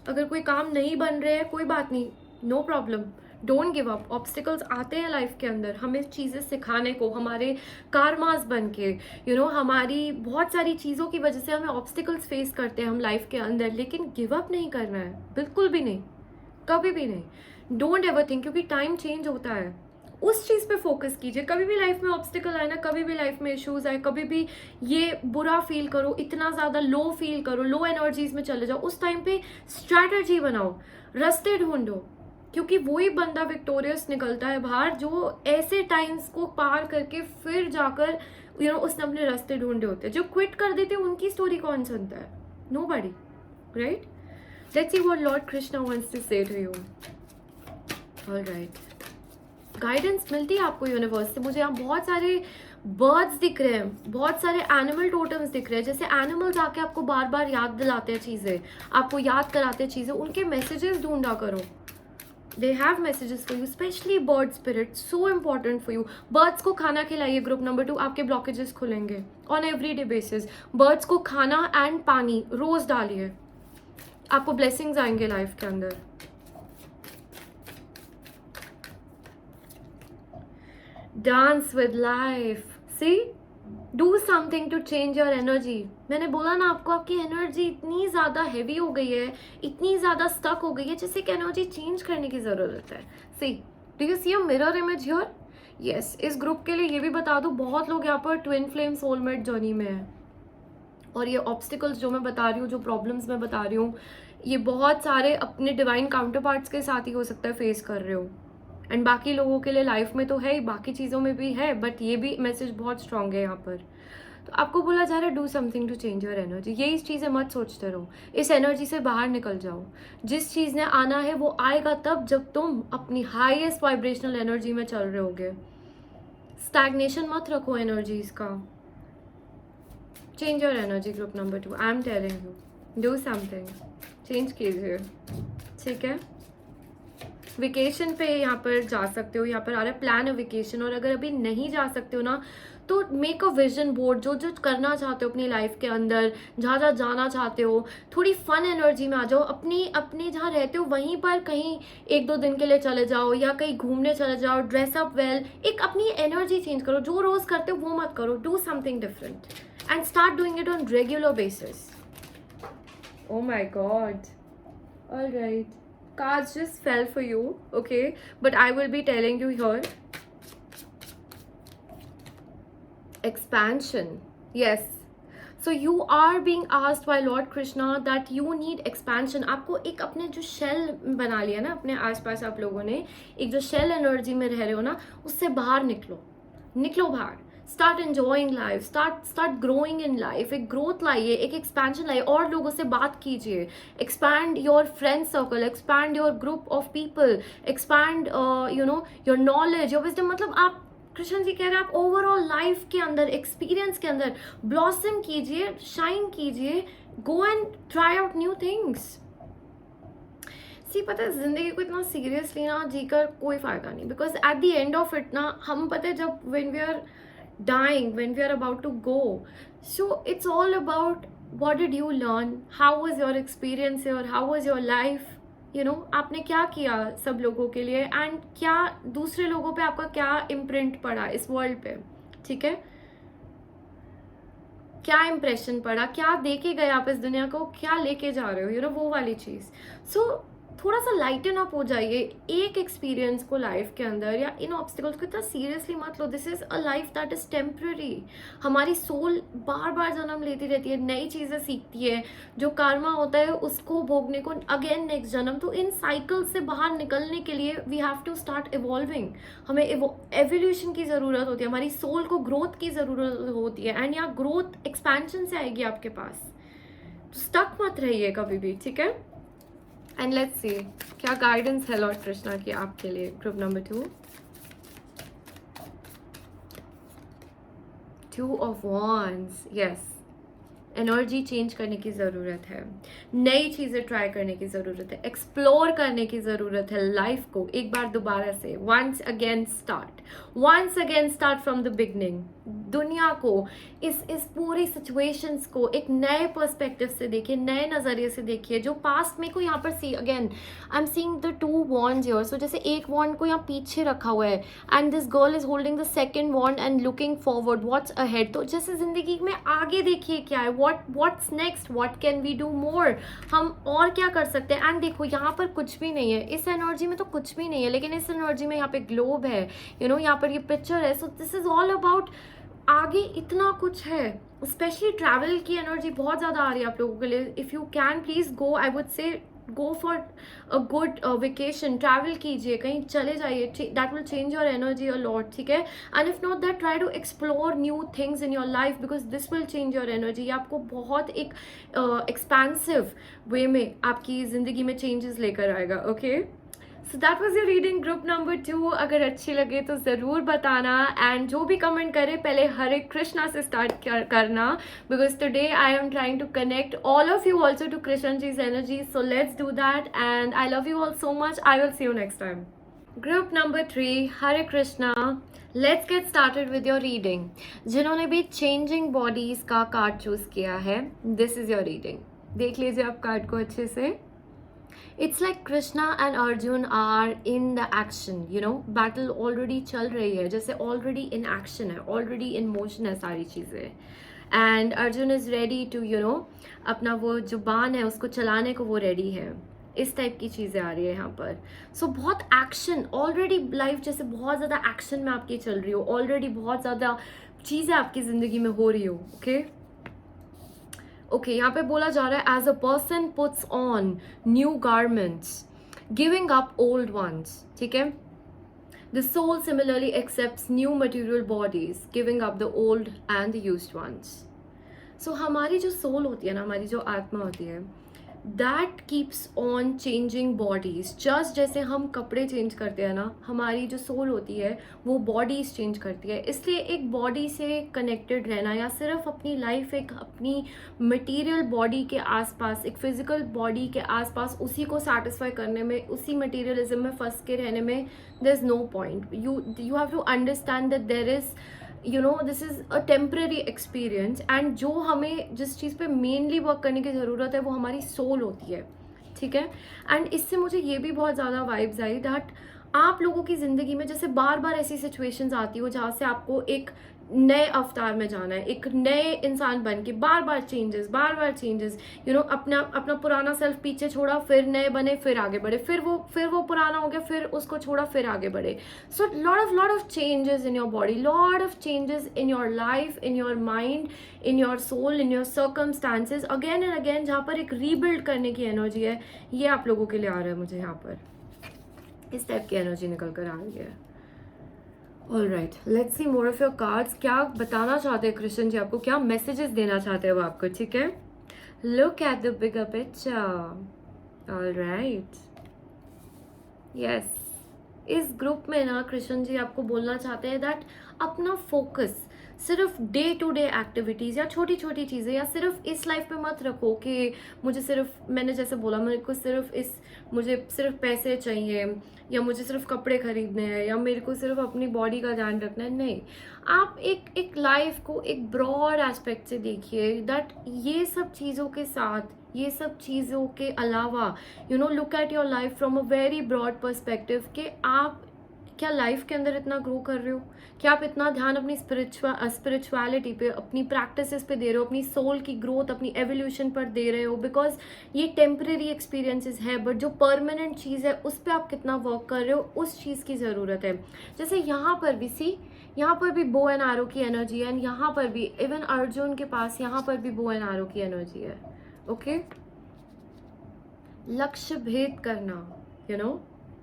अगर कोई काम नहीं बन रहे हैं, कोई बात नहीं, no problem, don't give up. Obstacles आते हैं लाइफ के अंदर हमें चीज़ें सिखाने को, हमारे कारमास बन के, यू नो हमारी बहुत सारी चीज़ों की वजह से हमें ऑब्स्टिकल्स फेस करते हैं हम लाइफ के अंदर, लेकिन गिव अप नहीं करना है, बिल्कुल भी नहीं, कभी भी नहीं। डोंट एवर थिंक, क्योंकि टाइम चेंज होता है, उस चीज़ पे फोकस कीजिए। कभी भी लाइफ में ऑब्स्टिकल आए ना, कभी भी लाइफ में इश्यूज आए, कभी भी ये बुरा फील करो, इतना ज़्यादा लो फील करो, लो एनर्जीज में चले जाओ, उस टाइम पे स्ट्रैटेजी बनाओ, रास्ते ढूंढो, क्योंकि वही बंदा विक्टोरियस निकलता है बाहर जो ऐसे टाइम्स को पार करके फिर जाकर यू नो उसने अपने रास्ते ढूंढे होते हैं। जो क्विट कर देते हैं उनकी स्टोरी कौन सुनता है? Nobody, right? Let's see what Lord Krishna wants to say to you. Alright, guidance मिलती है आपको यूनिवर्स से। मुझे यहाँ बहुत सारे बर्ड्स दिख रहे हैं, बहुत सारे एनिमल टोटम्स दिख रहे हैं, जैसे एनिमल्स आके आपको बार बार याद दिलाते हैं चीज़ें, आपको याद कराते हैं चीज़ें, उनके मैसेजेस ढूंढा करो। They have messages for you, especially bird spirit, so important for you. Birds को खाना खिलाइए, ग्रुप नंबर 2, आपके ब्लॉकेजेस खुलेंगे ऑन एवरीडे बेसिस। बर्ड्स को खाना एंड पानी रोज डालिए, आपको ब्लेसिंग्स आएंगे लाइफ के अंदर। Dance with life, see, do something to change your energy. मैंने बोला ना आपको, आपकी एनर्जी इतनी ज़्यादा हैवी हो गई है, इतनी ज़्यादा स्टक हो गई है, जिससे कि एनर्जी चेंज करने की ज़रूरत है। See, do you see a mirror image here? Yes, इस ग्रुप के लिए ये भी बता दूँ, बहुत लोग यहाँ पर ट्विन फ्लेम सोलमेट जर्नी में है, और ये ऑब्स्टिकल्स जो मैं बता रही हूँ, जो प्रॉब्लम्स मैं बता रही हूँ, ये बहुत सारे अपने डिवाइन काउंटर पार्ट्स के साथ ही हो सकता है फेस कर रहे हो, एंड बाकी लोगों के लिए लाइफ में तो है ही, बाकी चीज़ों में भी है, बट ये भी मैसेज बहुत स्ट्रांग है यहाँ पर। तो आपको बोला जा रहा है, do something to change your energy. ये इस चीज़ें मत सोचते रहो, इस एनर्जी से बाहर निकल जाओ। जिस चीज़ ने आना है वो आएगा तब जब तुम अपनी हाईएस्ट वाइब्रेशनल एनर्जी में चल रहे होगे। स्टैग्नेशन मत रखो एनर्जीज का। Change your energy, group number 2, I am telling you, do something, change कीजिए, ठीक है? वेकेशन पे यहाँ पर जा सकते हो, यहाँ पर आ रहा है प्लान अ वेकेशन, और अगर अभी नहीं जा सकते हो ना, तो मेक अ विजन बोर्ड, जो जो करना चाहते हो अपनी लाइफ के अंदर, जहाँ जहाँ जाना चाहते हो, थोड़ी फन एनर्जी में आ जाओ। अपने जहाँ रहते हो वहीं पर कहीं 1-2 दिन के लिए चले जाओ, या कहीं घूमने चले जाओ, ड्रेसअप वेल, एक अपनी एनर्जी चेंज करो। जो रोज़ करते हो वो मत करो, do something different and start doing it on regular basis. Oh my God. All right. Cards just fell for you, okay? But I will be telling you here. Expansion. Yes. So you are being asked by Lord Krishna that you need expansion. आपको एक अपने जो शेल बना लिया ना अपने आसपास, आप लोगों ने एक जो शेल एनर्जी में रह रहे हो ना, उससे बाहर निकलो, निकलो बाहर। Start enjoying life, start growing in life. एक ग्रोथ लाइए, एक एक्सपेंशन लाइए, और लोगों से बात कीजिए, expand your friend circle, expand your group of people, expand your knowledge, your wisdom. मतलब आप, कृष्ण जी कह रहे हैं, आप ओवरऑल लाइफ के अंदर, एक्सपीरियंस के अंदर ब्लॉसम कीजिए, शाइन कीजिए, go and try out new things. See पता है, जिंदगी को इतना सीरियसली ना जीकर कोई फायदा नहीं, because at the end of it ना, हम पता है जब when we are dying, when we are about to go, so it's all about what did you learn, how was your experience here, how was your life, आपने क्या किया सब लोगों के लिए, एंड क्या दूसरे लोगों पे आपका क्या इम्प्रिंट पड़ा इस वर्ल्ड पे, ठीक है, क्या इम्प्रेशन पड़ा, क्या दे के गए आप इस दुनिया को, क्या लेके जा रहे हो, वो वाली चीज़। सो थोड़ा सा लाइटन अप हो जाइए एक एक्सपीरियंस को लाइफ के अंदर, या इन ऑब्स्टिकल्स को इतना सीरियसली मत लो। This is a life that is temporary. हमारी सोल बार बार जन्म लेती रहती है, नई चीज़ें सीखती है, जो कर्मा होता है उसको भोगने को अगेन नेक्स्ट जन्म। तो इन साइकिल से बाहर निकलने के लिए we have to start evolving. हमें एवोल्यूशन की ज़रूरत होती है, हमारी सोल को ग्रोथ की ज़रूरत होती है, एंड यहाँ ग्रोथ एक्सपेंशन से आएगी आपके पास। तो स्टक मत रहिए कभी भी, ठीक है। एंड लेट्स सी क्या गाइडेंस है लॉर्ड कृष्णा की आपके लिए। Group number 2, 2 of Wands, yes, energy change करने की ज़रूरत है, नई चीज़ें ट्राई करने की ज़रूरत है, एक्सप्लोर करने की ज़रूरत है लाइफ को एक बार दोबारा से। Once again start from the beginning. दुनिया को, इस पूरी सिचुएशंस को एक नए पर्सपेक्टिव से देखिए, नए नज़रिए से देखिए। जो पास्ट में को यहाँ पर see, again I am seeing the 2 wands here। So जैसे एक वॉन्ड को यहाँ पीछे रखा हुआ है, and this girl is holding the second wand and looking forward, what's ahead. तो जैसे जिंदगी में आगे देखिए क्या है, what's next, what can we do more, हम और क्या कर सकते हैं। एंड देखो यहाँ पर कुछ भी नहीं है, इस एनर्जी में तो कुछ भी नहीं है, लेकिन इस एनर्जी में यहाँ पे ग्लोब है, यहाँ पर ये पिक्चर है। So this is all about, आगे इतना कुछ है। स्पेशली ट्रैवल की एनर्जी बहुत ज़्यादा आ रही है आप लोगों के लिए। If you can please go, I would say go for a good vacation, travel कीजिए, कहीं चले जाइए, that will change your energy a lot, ठीक है। And if not that, try to explore new things in your life, because this will change your energy. आपको बहुत एक एक्सपेंसिव वे में आपकी ज़िंदगी में चेंजेस लेकर आएगा, okay. So that was your reading group number 2। अगर अच्छी लगे तो ज़रूर बताना, एंड जो भी कमेंट करे पहले हरे कृष्णा से स्टार्ट करना, because today I am trying to connect all of you also to Krishna ji's energy. So let's do that, and I love you all so much. I will see you next time. Group number 3, Hare Krishna. Let's get started with your reading. जिन्होंने भी चेंजिंग बॉडीज का कार्ड चूज किया है, दिस इज योर रीडिंग। देख लीजिए आप कार्ड को अच्छे से। It's like Krishna and Arjun are in the action, battle already चल रही है, जैसे already in action है, already in motion है सारी चीज़ें। And Arjun is ready to, अपना वो जो बाण है उसको चलाने को वो रेडी है। इस टाइप की चीज़ें आ रही है यहाँ पर। सो बहुत एक्शन, ऑलरेडी लाइफ जैसे बहुत ज़्यादा एक्शन में आपकी चल रही हो, ऑलरेडी बहुत ज़्यादा चीज़ें आपकी ज़िंदगी में हो रही हो, ओके, यहाँ पे बोला जा रहा है as a person puts on new garments, giving up old ones, ठीक है। The soul similarly accepts new material bodies, giving up the old and the used ones. सो हमारी जो सोल होती है ना, हमारी जो आत्मा होती है, that keeps on changing bodies. Just जैसे हम कपड़े चेंज करते हैं ना, हमारी जो सोल होती है वो बॉडीज चेंज करती है। इसलिए एक बॉडी से कनेक्टेड रहना, या सिर्फ अपनी लाइफ एक अपनी मटेरियल बॉडी के आसपास, एक फिजिकल बॉडी के आसपास उसी को सेटिस्फाई करने में, उसी मटेरियलिज्म में फंस के रहने में, there is no point. You have to understand that there is, this is a temporary experience, and जो हमें जिस चीज़ पे मेनली वर्क करने की ज़रूरत है वो हमारी सोल होती है, ठीक है। एंड इससे मुझे ये भी बहुत ज़्यादा वाइब्स आई दैट आप लोगों की ज़िंदगी में जैसे बार बार ऐसी सिचुएशंस आती हो जहाँ से आपको एक नए अवतार में जाना है, एक नए इंसान बन के, बार बार चेंजेस, अपना पुराना सेल्फ पीछे छोड़ा, फिर नए बने, फिर आगे बढ़े, फिर वो पुराना हो गया, फिर उसको छोड़ा, फिर आगे बढ़े। So lot of changes in your body, lot of changes in your life, in your mind, in your soul, in your circumstances, again and again, जहाँ पर एक रीबिल्ड करने की एनर्जी है, ये आप लोगों के लिए आ रहा है। मुझे यहाँ पर इस टाइप की एनर्जी निकल कर आ रही है, all right, let's see more of your cards. क्या बताना चाहते हैं कृष्ण जी आपको, क्या मैसेजेस देना चाहते हैं वो आपको, ठीक है? Look at the bigger picture. All right, yes. इस ग्रुप में ना कृष्ण जी आपको बोलना चाहते हैं दैट अपना फोकस सिर्फ डे टू डे एक्टिविटीज़ या छोटी छोटी चीज़ें या सिर्फ इस लाइफ में मत रखो कि मुझे सिर्फ, मैंने जैसे बोला, मेरे को सिर्फ मुझे सिर्फ पैसे चाहिए या मुझे सिर्फ कपड़े खरीदने हैं या मेरे को सिर्फ अपनी बॉडी का ध्यान रखना है. नहीं, आप एक लाइफ को एक ब्रॉड एस्पेक्ट से देखिए दैट ये सब चीज़ों के साथ, ये सब चीज़ों के अलावा look at your life from a very broad perspective कि आप क्या लाइफ के अंदर इतना ग्रो कर रहे हो, क्या आप इतना ध्यान अपनी स्पिरिचुअलिटी पे, अपनी प्रैक्टिसेस पे दे रहे हो, अपनी सोल की ग्रोथ, अपनी एवोल्यूशन पर दे रहे हो. बिकॉज ये टेम्परेरी एक्सपीरियंसेस है, बट जो परमानेंट चीज़ है उस पर आप कितना वर्क कर रहे हो, उस चीज़ की ज़रूरत है. जैसे यहाँ पर भी यहाँ पर भी बो एंड आरो की एनर्जी है, एंड यहाँ पर भी इवन अर्जुन के पास यहाँ पर भी बो एंड आरो की एनर्जी है. ओके, लक्ष्य भेद करना,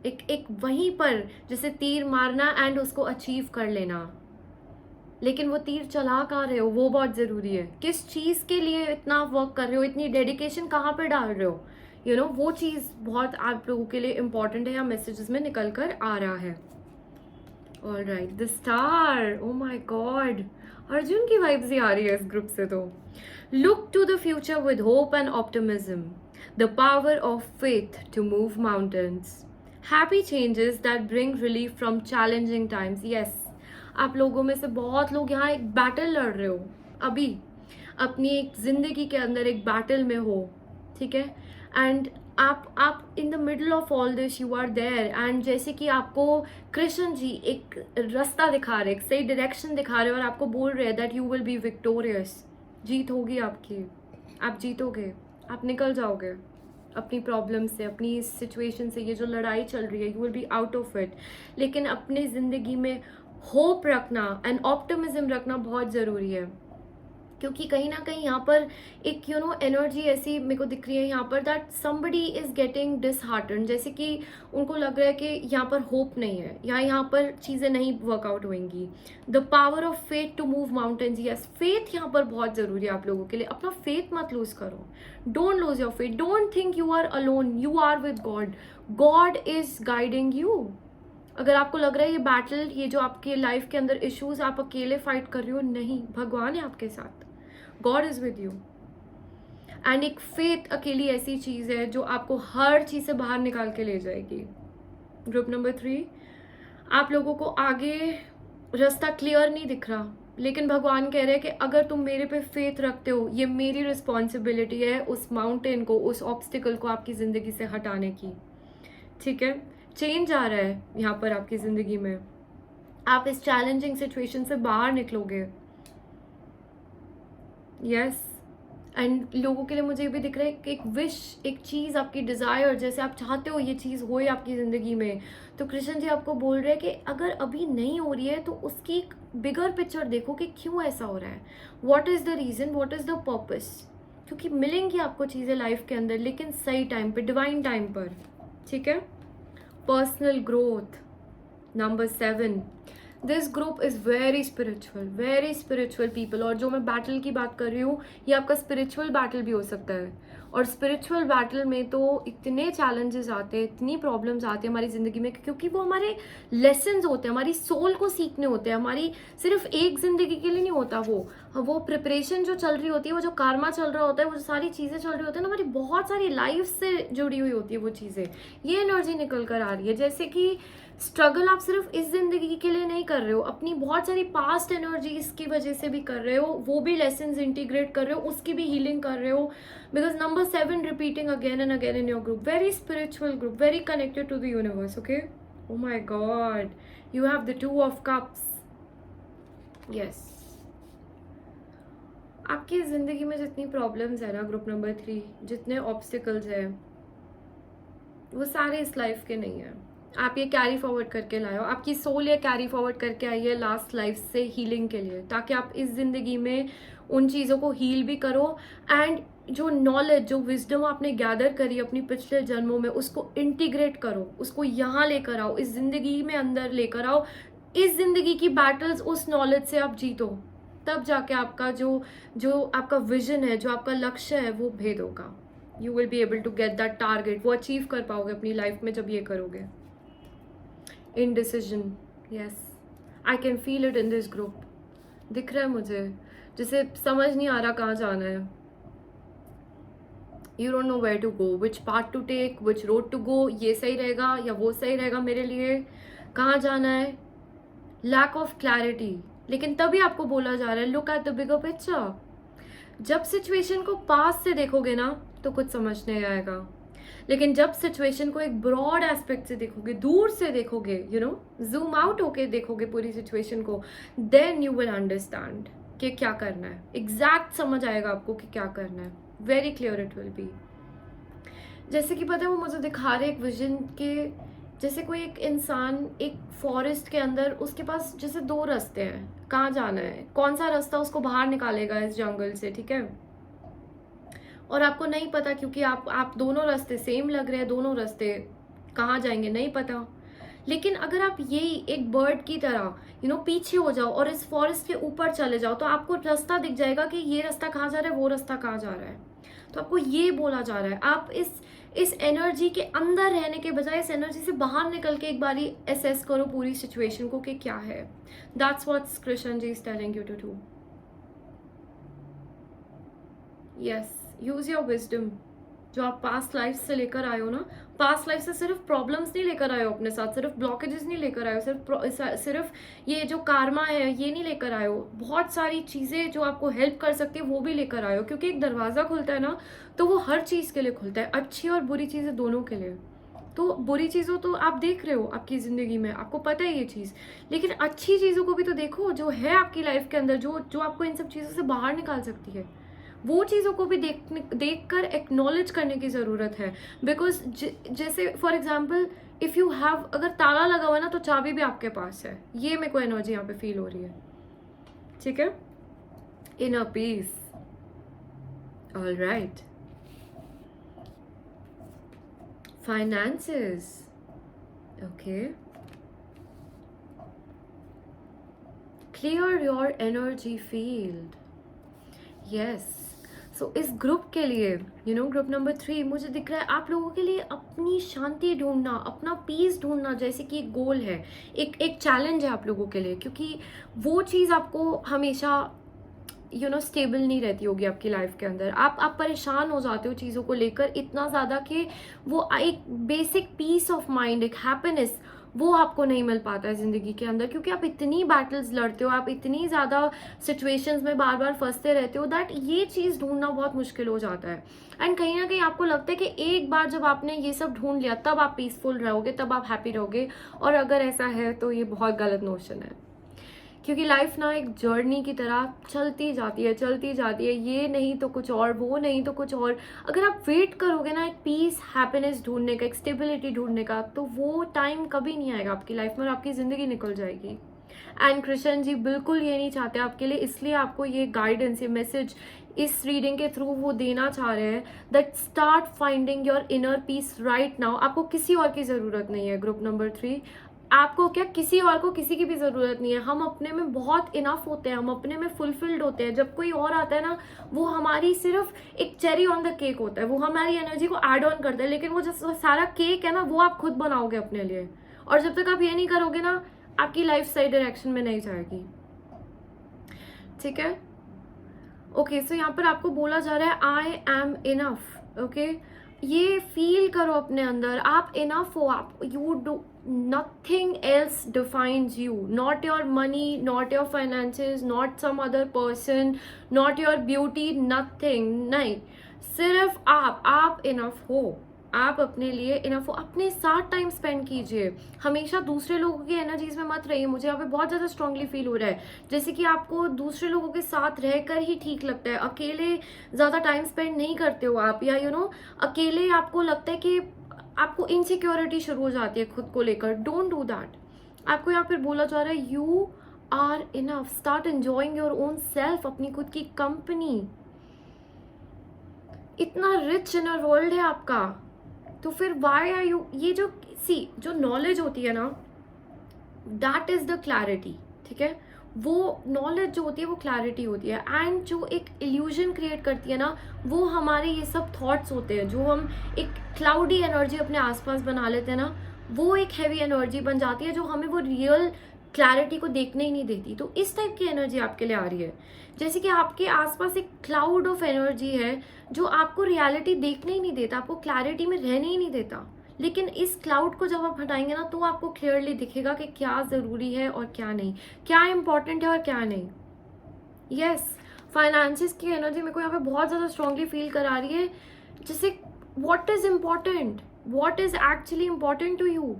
एक वहीं पर जैसे तीर मारना एंड उसको अचीव कर लेना, लेकिन वो तीर चला कहाँ रहे हो वो बहुत ज़रूरी है. किस चीज़ के लिए इतना वर्क कर रहे हो, इतनी डेडिकेशन कहाँ पर डाल रहे हो, वो चीज़ बहुत आप लोगों के लिए इम्पॉर्टेंट है या मैसेजेस में निकल कर आ रहा है. All right, the star. Oh my God, Arjun की वाइब्स ही आ रही है इस ग्रुप से. तो look to the future with hope and optimism, the power of faith to move mountains, happy changes that bring relief from challenging times. Yes, आप लोगों में से बहुत लोग यहाँ एक बैटल लड़ रहे हो, अभी अपनी एक जिंदगी के अंदर एक बैटल में हो, ठीक है? एंड आप in the middle of all this you are there, and जैसे कि आपको कृष्ण जी एक रास्ता दिखा रहे, एक सही डायरेक्शन दिखा रहे और आपको बोल रहे हैं that you will be victorious. जीत होगी आपकी, आप जीतोगे, आप निकल जाओगे अपनी प्रॉब्लम से, अपनी इस सिचुएशन से, ये जो लड़ाई चल रही है, you will be out of it. लेकिन अपनी ज़िंदगी में होप रखना एंड ऑप्टिमिज्म रखना बहुत ज़रूरी है, क्योंकि कहीं ना कहीं यहाँ पर एक एनर्जी ऐसी मेरे को दिख रही है यहाँ पर that somebody is getting dishearten, जैसे कि उनको लग रहा है कि यहाँ पर होप नहीं है या यहाँ पर चीज़ें नहीं वर्कआउट होंगी. The power of faith to move mountains. Yes, faith यहाँ पर बहुत ज़रूरी है आप लोगों के लिए. अपना फेथ मत लूज़ करो, don't lose your faith, don't think you are alone, you are with God, God is guiding you. अगर आपको लग रहा है ये बैटल, ये जो आपके लाइफ के अंदर इश्यूज आप अकेले फाइट कर रहे हो, नहीं, भगवान है आपके साथ, God is with you. And एक फेथ अकेली ऐसी चीज है जो आपको हर चीज से बाहर निकाल के ले जाएगी. ग्रुप नंबर 3, आप लोगों को आगे रास्ता क्लियर नहीं दिख रहा, लेकिन भगवान कह रहे हैं कि अगर तुम मेरे पे फेथ रखते हो, ये मेरी रिस्पॉन्सिबिलिटी है उस माउंटेन को, उस ऑब्स्टिकल को आपकी जिंदगी से हटाने की. ठीक है, चेंज आ रहा है यहाँ पर आपकी जिंदगी में, आप इस चैलेंजिंग सिचुएशन से बाहर निकलोगे. यस, एंड लोगों के लिए मुझे ये भी दिख रहा है कि एक विश, एक चीज़, आपकी डिज़ायर, जैसे आप चाहते हो ये चीज़ होए आपकी ज़िंदगी में, तो कृष्ण जी आपको बोल रहे हैं कि अगर अभी नहीं हो रही है तो उसकी एक बिगर पिक्चर देखो कि क्यों ऐसा हो रहा है, what is the reason, what is the purpose. क्योंकि मिलेंगी आपको चीज़ें लाइफ के अंदर, लेकिन सही टाइम पे, डिवाइन टाइम पर. ठीक है, personal growth. Number 7, this group is very spiritual people. और जो मैं बैटल की बात कर रही हूँ, ये आपका स्पिरिचुअल बैटल भी हो सकता है. और स्पिरिचुअल बैटल में तो इतने चैलेंजेस आते हैं, इतनी प्रॉब्लम्स आती हैं हमारी ज़िंदगी में, क्योंकि वो हमारे लेसन्स होते हैं, हमारी सोल को सीखने होते हैं, हमारी सिर्फ एक ज़िंदगी के लिए नहीं होता. वो प्रिपरेशन जो चल रही होती है, वो जो कार्मा चल रहा होता है, वो जो सारी चीज़ें चल रही होती है ना, हमारी बहुत सारी लाइफ से जुड़ी हुई होती है वो चीज़ें. ये एनर्जी निकल कर आ रही है, जैसे कि स्ट्रगल आप सिर्फ इस जिंदगी के लिए नहीं कर रहे हो, अपनी बहुत सारी पास्ट एनर्जीज की वजह से भी कर रहे हो, वो भी लेसन्स इंटीग्रेट कर रहे हो, उसकी भी हीलिंग कर रहे हो. Because number 7 repeating again and again in your group, very spiritual group, very connected to the universe. Okay, oh my God, you have the 2 of cups. Yes, आपकी जिंदगी में जितनी प्रॉब्लम्स है ना ग्रुप नंबर 3, जितने ऑब्स्टिकल्स है, वो सारे इस लाइफ के नहीं है. आप ये कैरी फॉरवर्ड करके लाए हो, आपकी सोल ये कैरी फॉरवर्ड करके आई है लास्ट लाइफ से हीलिंग के लिए, ताकि आप इस जिंदगी में उन चीज़ों को हील भी करो. एंड जो नॉलेज, जो विजडम आपने गैदर करी अपनी पिछले जन्मों में, उसको इंटीग्रेट करो, उसको यहाँ लेकर आओ, इस जिंदगी में अंदर लेकर आओ, इस ज़िंदगी की बैटल्स उस नॉलेज से आप जीतो, तब जाके आपका जो आपका विजन है, जो आपका लक्ष्य है, वो भेद होगा. You will be able to get that target. वो अचीव कर पाओगे अपनी लाइफ में जब ये करोगे. Indecision, yes, I can feel it in this group. दिख रहा है मुझे, जिसे समझ नहीं आ रहा कहाँ जाना है. You don't know where to go, which path to take, which road to go. ये सही रहेगा या वो सही रहेगा मेरे लिए, कहाँ जाना है. Lack of clarity. लेकिन तभी आपको बोला जा रहा है look at the bigger picture. जब सिचुएशन को पास से देखोगे ना तो कुछ समझ नहीं आएगा, लेकिन जब सिचुएशन को एक ब्रॉड एस्पेक्ट से देखोगे, दूर से देखोगे, यू नो, जूम आउट होके देखोगे पूरी सिचुएशन को, देन यू विल अंडरस्टैंड कि क्या करना है. एग्जैक्ट समझ आएगा आपको कि क्या करना है. Very clear it will be. जैसे कि पता है वो मुझे दिखा रहे एक विजन के, जैसे कोई एक इंसान एक फॉरेस्ट के अंदर, उसके पास जैसे दो रास्ते हैं, कहाँ जाना है, कौन सा रास्ता उसको बाहर निकालेगा इस जंगल से, ठीक है. और आपको नहीं पता क्योंकि आप दोनों रास्ते सेम लग रहे हैं, दोनों रास्ते कहाँ जाएंगे नहीं पता. लेकिन अगर आप यही एक बर्ड की तरह यू नो पीछे हो जाओ और इस फॉरेस्ट के ऊपर चले जाओ, तो आपको रास्ता दिख जाएगा कि ये रास्ता कहाँ जा रहा है, वो रास्ता कहाँ जा रहा है. तो आपको ये बोला जा रहा है, आप इस एनर्जी के अंदर रहने के बजाय इस एनर्जी से बाहर निकल के एक बारी एसेस करो पूरी सिचुएशन को कि क्या है. That's what Krishna ji is telling you to do. Yes, use your wisdom. जो आप पास्ट लाइफ से लेकर आए हो ना, पास्ट लाइफ से सिर्फ प्रॉब्लम्स नहीं लेकर आए हो अपने साथ, सिर्फ ब्लॉकेजेस नहीं लेकर आए हो, सिर्फ ये जो कार्मा है ये नहीं लेकर आए हो. बहुत सारी चीज़ें जो आपको हेल्प कर सकती है वो भी लेकर आए हो, क्योंकि एक दरवाज़ा खुलता है ना तो वो हर चीज़ के लिए खुलता है, अच्छी और बुरी चीज़ें दोनों के लिए. तो बुरी चीज़ों तो आप देख रहे हो आपकी ज़िंदगी में, आपको पता है ये चीज़, लेकिन अच्छी चीज़ों को भी तो देखो जो है आपकी लाइफ के अंदर, जो आपको इन सब चीज़ों से बाहर निकाल सकती है. वो चीज़ों को भी देख कर एक्नॉलेज करने की ज़रूरत है. बिकॉज जैसे for example if you have, अगर ताला लगा हुआ ना तो चाबी भी आपके पास है. ये मेरे को एनर्जी यहाँ पे फील हो रही है, ठीक है. Inner peace. All right. Finances. Okay. Clear your energy field. Yes. So इस ग्रुप के लिए यू नो ग्रुप नंबर 3 मुझे दिख रहा है आप लोगों के लिए अपनी शांति ढूंढना, अपना पीस ढूंढना जैसे कि एक गोल है, एक चैलेंज है आप लोगों के लिए, क्योंकि वो चीज़ आपको हमेशा यू नो स्टेबल नहीं रहती होगी आपकी लाइफ के अंदर. आप परेशान हो जाते हो चीज़ों को लेकर इतना ज़्यादा कि वो एक बेसिक पीस ऑफ माइंड, एक हैप्पीनेस, वो आपको नहीं मिल पाता है ज़िंदगी के अंदर, क्योंकि आप इतनी बैटल्स लड़ते हो, आप इतनी ज़्यादा सिचुएशंस में बार बार फंसते रहते हो, दैट ये चीज़ ढूंढना बहुत मुश्किल हो जाता है. एंड कहीं ना कहीं आपको लगता है कि एक बार जब आपने ये सब ढूंढ लिया तब आप पीसफुल रहोगे, तब आप हैप्पी रहोगे. और अगर ऐसा है तो ये बहुत गलत नोशन है, क्योंकि लाइफ ना एक जर्नी की तरह चलती जाती है, ये नहीं तो कुछ और, वो नहीं तो कुछ और. अगर आप वेट करोगे ना एक पीस, हैप्पीनेस ढूंढने का, एक स्टेबिलिटी ढूंढने का, तो वो टाइम कभी नहीं आएगा आपकी लाइफ में और आपकी ज़िंदगी निकल जाएगी. एंड कृष्ण जी बिल्कुल ये नहीं चाहते आपके लिए, इसलिए आपको ये गाइडेंस, ये मैसेज इस रीडिंग के थ्रू वो देना चाह रहे हैं that start finding your inner peace right now. आपको किसी और की ज़रूरत नहीं है. ग्रुप नंबर 3, आपको क्या किसी और को किसी की भी ज़रूरत नहीं है. हम अपने में बहुत इनफ होते हैं, हम अपने में फुलफिल्ड होते हैं. जब कोई और आता है ना, वो हमारी सिर्फ एक चेरी ऑन द केक होता है, वो हमारी एनर्जी को ऐड ऑन करता है, लेकिन वो जो सारा केक है ना वो आप खुद बनाओगे अपने लिए. और जब तक आप ये नहीं करोगे ना, आपकी लाइफ सही डायरेक्शन में नहीं जाएगी, ठीक है. ओके, सो यहाँ पर आपको बोला जा रहा है आई एम इनफ. ओके, ये फील करो अपने अंदर, आप इनफ हो. आप you do nothing else defines you, not your money, not your finances, not some other person, not your beauty, nothing. नहीं, सिर्फ आप इनफ हो. आप अपने लिए इनफ हो. अपने साथ टाइम स्पेंड कीजिए, हमेशा दूसरे लोगों की एनर्जीज में मत रहिए. मुझे यहाँ पे बहुत ज़्यादा स्ट्रांगली फील हो रहा है जैसे कि आपको दूसरे लोगों के साथ रहकर ही ठीक लगता है, अकेले ज़्यादा टाइम स्पेंड नहीं करते हो आप, या यू नो अकेले आपको लगता है कि आपको इनसिक्योरिटी शुरू हो जाती है खुद को लेकर. Don't do that. आपको यहाँ पर बोला जा रहा है you are enough. Start enjoying your own self, अपनी खुद की कंपनी. इतना रिच इनर वर्ल्ड है आपका, तो फिर वाई आर यू, ये जो नॉलेज होती है ना, दैट इज द क्लैरिटी, ठीक है। वो नॉलेज जो होती है वो क्लैरिटी होती है, एंड जो एक इल्यूजन क्रिएट करती है ना, वो हमारे ये सब थॉट्स होते हैं, जो हम एक क्लाउडी एनर्जी अपने आसपास बना लेते हैं ना, वो एक हैवी एनर्जी बन जाती है जो हमें वो रियल क्लैरिटी को देखने ही नहीं देती। तो इस टाइप की एनर्जी आपके लिए आ रही है, जैसे कि आपके आसपास एक क्लाउड ऑफ एनर्जी है जो आपको रियलिटी देखने ही नहीं देता, आपको क्लैरिटी में रहने ही नहीं देता। लेकिन इस क्लाउड को जब आप हटाएंगे ना, तो आपको क्लियरली दिखेगा कि क्या ज़रूरी है और क्या नहीं, क्या इंपॉर्टेंट है और क्या नहीं। यस, फाइनेंसिस की एनर्जी मेरे को यहाँ पे बहुत ज़्यादा स्ट्रांगली फील करा रही है, जैसे what is important, what is actually important to you.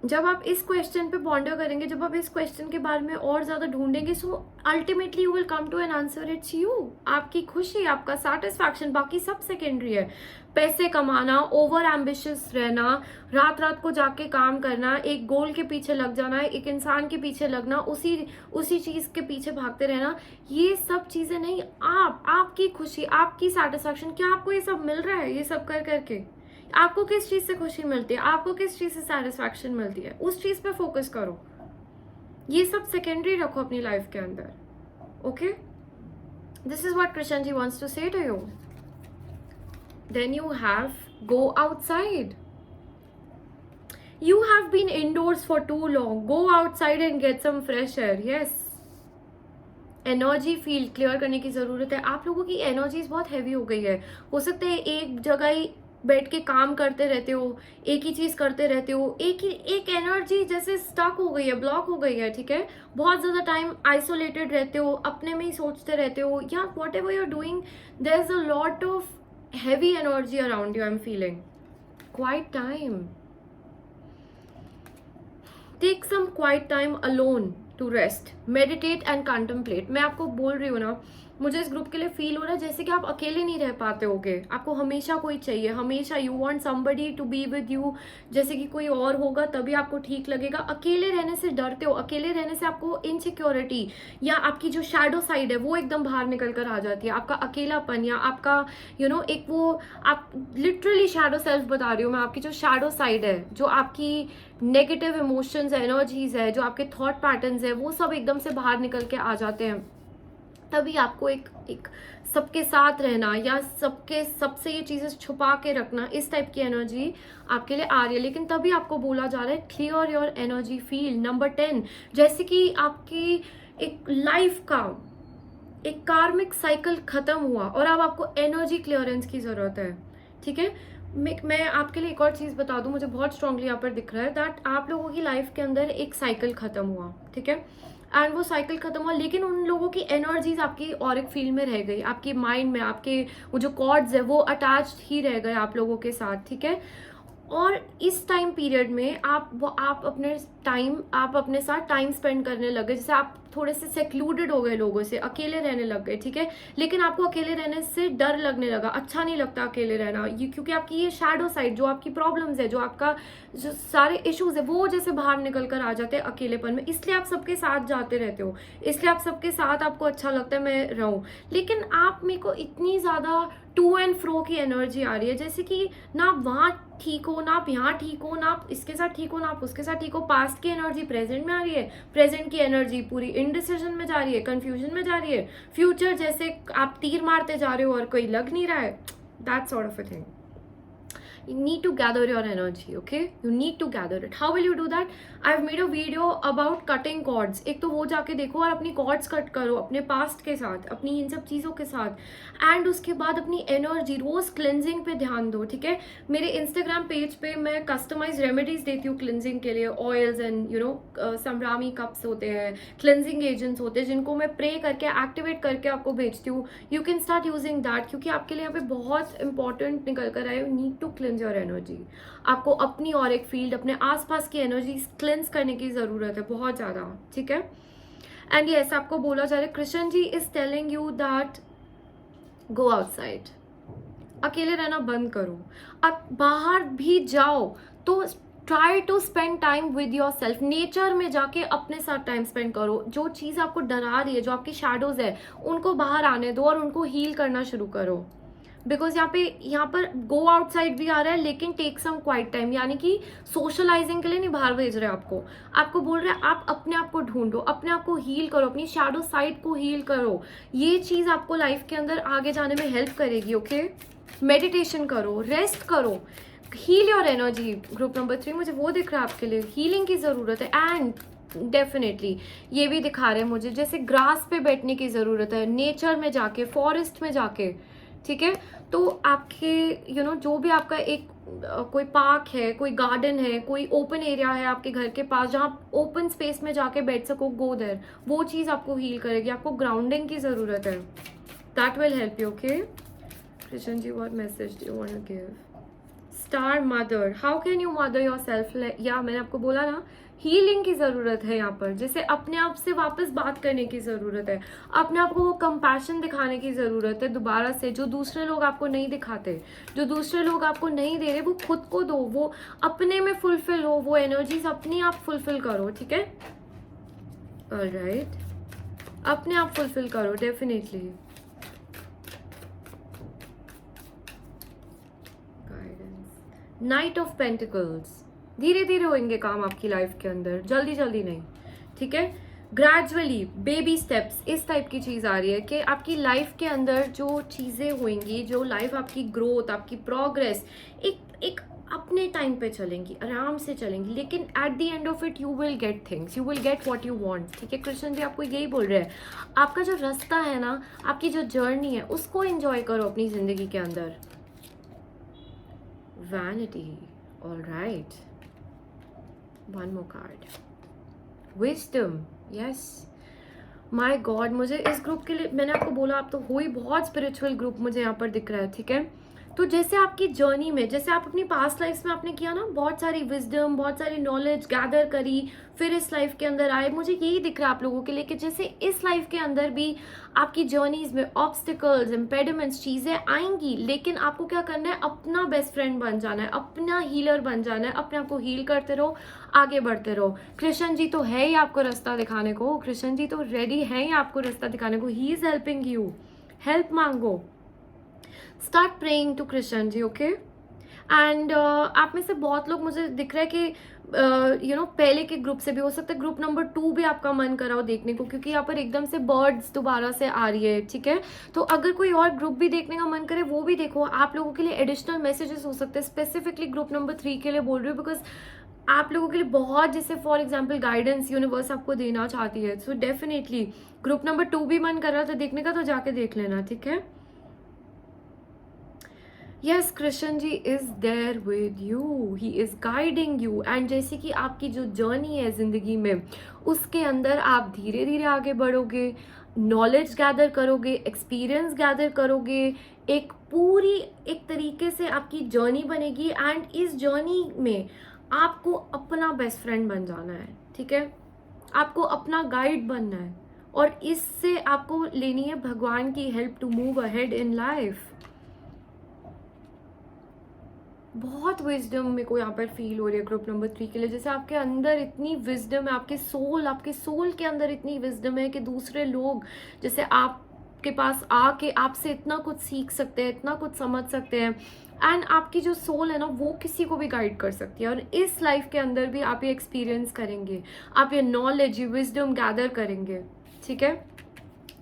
जब आप इस क्वेश्चन पे पॉन्डर करेंगे, जब आप इस क्वेश्चन के बारे में और ज़्यादा ढूंढेंगे, so ultimately you will come to an answer, it's you. आपकी खुशी, आपका सेटिस्फैक्शन, बाकी सब सेकेंडरी है। पैसे कमाना, ओवर एम्बिशियस रहना, रात रात को जाके काम करना, एक गोल के पीछे लग जाना, एक इंसान के पीछे लगना, उसी चीज़ के पीछे भागते रहना, ये सब चीज़ें नहीं। आपकी खुशी, आपकी सेटिस्फैक्शन, क्या आपको ये सब मिल रहा है? ये सब कर करके आपको किस चीज़ से खुशी मिलती है, आपको किस चीज़ से सेटिस्फैक्शन मिलती है, उस चीज़ पे फोकस करो। ये सब सेकेंडरी रखो अपनी लाइफ के अंदर। Okay, this is what Krishna ji wants to say to you. Then you have go outside. You have been indoors for too long. Go outside and get some fresh air. Yes. Energy field clear करने की ज़रूरत है। आप लोगों की एनर्जीज बहुत हैवी हो गई है। हो सकता है एक जगह ही बैठ के काम करते रहते हो, एक ही चीज़ करते रहते हो, एक एनर्जी जैसे स्टक हो गई है, ब्लॉक हो गई है, ठीक है। बहुत ज़्यादा टाइम आइसोलेटेड रहते हो, अपने में ही सोचते रहते हो, या whatever you are doing, there is a lot of heavy energy around you. I am feeling quiet time, take some quiet time alone to rest, meditate and contemplate. मैं आपको बोल रही हूँ ना, मुझे इस ग्रुप के लिए फील हो रहा है जैसे कि आप अकेले नहीं रह पाते होगे, आपको हमेशा कोई चाहिए, हमेशा you want somebody to be with you, जैसे कि कोई और होगा तभी आपको ठीक लगेगा। अकेले रहने से डरते हो, अकेले रहने से आपको इनसिक्योरिटी या आपकी जो शैडो साइड है वो एकदम बाहर निकल कर आ जाती है। आपका अकेलापन या आपका एक वो, आप लिटरली शैडो सेल्फ बता रही हूँ मैं, आपकी जो शैडो साइड है, जो आपकी नेगेटिव इमोशंस, एनर्जीज है, जो आपके थॉट पैटर्न्स है, वो सब एकदम से बाहर निकल के आ जाते हैं। तभी आपको एक सबके साथ रहना या सबसे ये चीज़ें छुपा के रखना, इस टाइप की एनर्जी आपके लिए आ रही है। लेकिन तभी आपको बोला जा रहा है clear your energy field. Number 10, जैसे कि आपकी एक लाइफ का एक कार्मिक साइकिल खत्म हुआ और अब आपको एनर्जी क्लियरेंस की ज़रूरत है, ठीक है। मैं आपके लिए एक और चीज़ बता दूं, मुझे बहुत स्ट्रांगली यहाँ पर दिख रहा है दैट आप लोगों की लाइफ के अंदर एक साइकिल खत्म हुआ, ठीक है। एंड वो साइकिल खत्म हुआ, लेकिन उन लोगों की एनर्जीज आपकी और एक फील्ड में रह गई, आपके माइंड में, आपके वो जो कॉर्ड्स है वो अटैच्ड ही रह गए आप लोगों के साथ, ठीक है। और इस टाइम पीरियड में आप अपने साथ टाइम स्पेंड करने लगे, जैसे आप थोड़े से सेक्लूडेड हो गए लोगों से, अकेले रहने लग गए, ठीक है। लेकिन आपको अकेले रहने से डर लगने लगा, अच्छा नहीं लगता अकेले रहना, ये क्योंकि आपकी ये शैडो साइड, जो आपकी प्रॉब्लम्स है, जो आपका जो सारे इश्यूज है, वो जैसे बाहर निकल कर आ जाते हैं अकेलेपन में। इसलिए आप सबके साथ जाते रहते हो, इसलिए आप सबके साथ आपको अच्छा लगता है मैं रहूं। लेकिन आप मेरे को इतनी ज़्यादा टू एंड फ्रो की एनर्जी आ रही है, जैसे कि ना आप वहाँ ठीक हो, ना आप यहाँ ठीक हो, ना आप इसके साथ ठीक हो, ना आप उसके साथ ठीक हो। पास्ट की एनर्जी प्रेजेंट में आ रही है, प्रेजेंट की एनर्जी पूरी इनडिसीजन में जा रही है, कंफ्यूजन में जा रही है। फ्यूचर जैसे आप तीर मारते जा रहे हो और कोई लग नहीं रहा है, that sort of a thing. You need to gather your energy, okay? You need to gather it. How will you do that? I've made a video about cutting cords. एक तो वो जाके देखो और अपनी cords कट करो अपने पास्ट के साथ, अपनी इन सब चीज़ों के साथ, एंड उसके बाद अपनी एनर्जी रोज क्लिनजिंग पे ध्यान दो, ठीक है। मेरे इंस्टाग्राम पेज पे मैं कस्टमाइज रेमेडीज देती हूँ क्लिनजिंग के लिए, ऑयल्स एंड समरामी कप्स होते हैं, क्लिनजिंग एजेंट्स होते हैं, जिनको मैं प्रे करके एक्टिवेट करके आपको भेजती हूँ। You can start using that, क्योंकि आपके लिए यहाँ पे बहुत इंपॉर्टेंट निकल कर आए। You need to cleanse your energy. आपको अपनी और एक फील्ड, अपने आसपास की एनर्जी क्लिनज करने की ज़रूरत है बहुत ज़्यादा, ठीक है। एंड यस, आपको बोला जा रहा है Krishna ji is telling you that go outside, अकेले रहना बंद करो। अब बाहर भी जाओ तो try to spend time with your self, nature में जाके अपने साथ टाइम स्पेंड करो। जो चीज़ आपको डरा रही है, जो आपकी शैडोज है, उनको बाहर आने दो और उनको हील करना शुरू करो। बिकॉज यहाँ पर गो आउटसाइड भी आ रहा है, लेकिन टेक सम क्वाइट टाइम, यानी कि सोशलाइजिंग के लिए नहीं बाहर भेज रहे आपको बोल रहे हैं आप अपने आप को ढूंढो, अपने आप को हील करो, अपनी शैडो साइड को हील करो। ये चीज़ आपको लाइफ के अंदर आगे जाने में हेल्प करेगी। ओके, मेडिटेशन करो, रेस्ट करो, heal your energy. Group number 3 मुझे वो दिख रहा है आपके लिए, हीलिंग की ज़रूरत है। एंड डेफिनेटली ये भी दिखा रहे हैं मुझे जैसे ग्रास पे बैठने की ज़रूरत है, नेचर में जाके, फॉरेस्ट में जाके, ठीक है। तो आपके जो भी आपका एक कोई पार्क है, कोई गार्डन है, कोई ओपन एरिया है आपके घर के पास जहाँ ओपन स्पेस में जाके बैठ सको, गो देयर। वो चीज़ आपको हील करेगी। आपको ग्राउंडिंग की ज़रूरत है, that will help you. Okay Krishna ji, what message do you want to give? Star mother, how can you mother yourself? या मैंने आपको बोला ना, हीलिंग की ज़रूरत है यहाँ पर, जैसे अपने आप से वापस बात करने की ज़रूरत है, अपने आप को वो कंपैशन दिखाने की ज़रूरत है दोबारा से, जो दूसरे लोग आपको नहीं दिखाते, जो दूसरे लोग आपको नहीं दे रहे, वो खुद को दो, वो अपने में फुलफिल हो, वो एनर्जीज अपनी आप फुलफिल करो, ठीक है। ऑलराइट, अपने आप फुलफिल करो डेफिनेटली। नाइट ऑफ पेंटिकल्स, धीरे धीरे होंगे काम आपकी लाइफ के अंदर, जल्दी जल्दी नहीं, ठीक है। ग्रेजुअली, बेबी स्टेप्स, इस टाइप की चीज़ आ रही है कि आपकी लाइफ के अंदर जो चीज़ें होंगी, जो लाइफ आपकी ग्रोथ, आपकी प्रोग्रेस एक अपने टाइम पे चलेंगी, आराम से चलेंगी, लेकिन eight the end of it you will get things, you will get what you want, ठीक है। कृष्ण जी आपको यही बोल रहे हैं, आपका जो रास्ता है ना, आपकी जो जर्नी है, उसको एंजॉय करो अपनी ज़िंदगी के अंदर। Vanity, all right. One more card. Wisdom, yes. My God, मुझे इस ग्रुप के लिए, मैंने आपको बोला आप तो हो ही बहुत स्पिरिचुअल ग्रुप मुझे यहाँ पर दिख रहा है, ठीक है। तो जैसे आपकी जर्नी में, जैसे आप अपनी पास्ट लाइफ में आपने किया ना, बहुत सारी विजडम, बहुत सारी नॉलेज गैदर करी, फिर इस लाइफ के अंदर आए, मुझे यही दिख रहा है आप लोगों के लिए कि जैसे इस लाइफ के अंदर भी आपकी जर्नीज में ऑब्स्टिकल्स, इम्पेडिमेंट्स, चीज़ें आएंगी, लेकिन आपको क्या करना है, अपना बेस्ट फ्रेंड बन जाना है, अपना हीलर बन जाना है, अपने आप को हील करते रहो, आगे बढ़ते रहो। कृष्ण जी तो है ही आपको रास्ता दिखाने को, कृष्ण जी तो रेडी है ही आपको रास्ता दिखाने को, he is helping you. Help मांगो, start praying to Krishna ji, okay. And आप में से बहुत लोग मुझे दिख रहा है कि पहले के ग्रुप से भी हो सकता है, ग्रुप नंबर 2 भी आपका मन कराओ देखने को, क्योंकि यहाँ पर एकदम से बर्ड्स दोबारा से आ रही है, ठीक है। तो अगर कोई और ग्रुप भी देखने का मन करे वो भी देखो, आप लोगों के लिए एडिशनल मैसेजेस हो सकते हैं। स्पेसिफिकली ग्रुप नंबर 3 के लिए बोल रही हूँ, बिकॉज आप लोगों के लिए बहुत, जैसे फॉर एग्जाम्पल गाइडेंस यूनिवर्स आपको देना चाहती है। सो डेफिनेटली ग्रुप नंबर 2 भी मन कर रहा था देखने का, तो जाके देख लेना, ठीक है। Yes, Krishna ji is there with you, he is guiding you. And जैसे कि आपकी जो जर्नी है जिंदगी में, उसके अंदर आप धीरे धीरे आगे बढ़ोगे, नॉलेज गैदर करोगे, एक्सपीरियंस गैदर करोगे, एक पूरी एक तरीके से आपकी जर्नी बनेगी। एंड इस जर्नी में आपको अपना बेस्ट फ्रेंड बन जाना है, ठीक है। आपको अपना गाइड बनना है, और इससे आपको लेनी है भगवान की help to move ahead in life. बहुत विजडम मेरे को यहाँ पर फील हो रही है ग्रुप नंबर 3 के लिए, जैसे आपके अंदर इतनी विजडम है, आपके सोल के अंदर इतनी विजडम है कि दूसरे लोग जैसे आपके पास आके आपसे इतना कुछ सीख सकते हैं, इतना कुछ समझ सकते हैं। एंड आपकी जो सोल है ना, वो किसी को भी गाइड कर सकती है, और इस लाइफ के अंदर भी आप ये एक्सपीरियंस करेंगे, आप ये नॉलेज, ये विजडम गैदर करेंगे, ठीक है।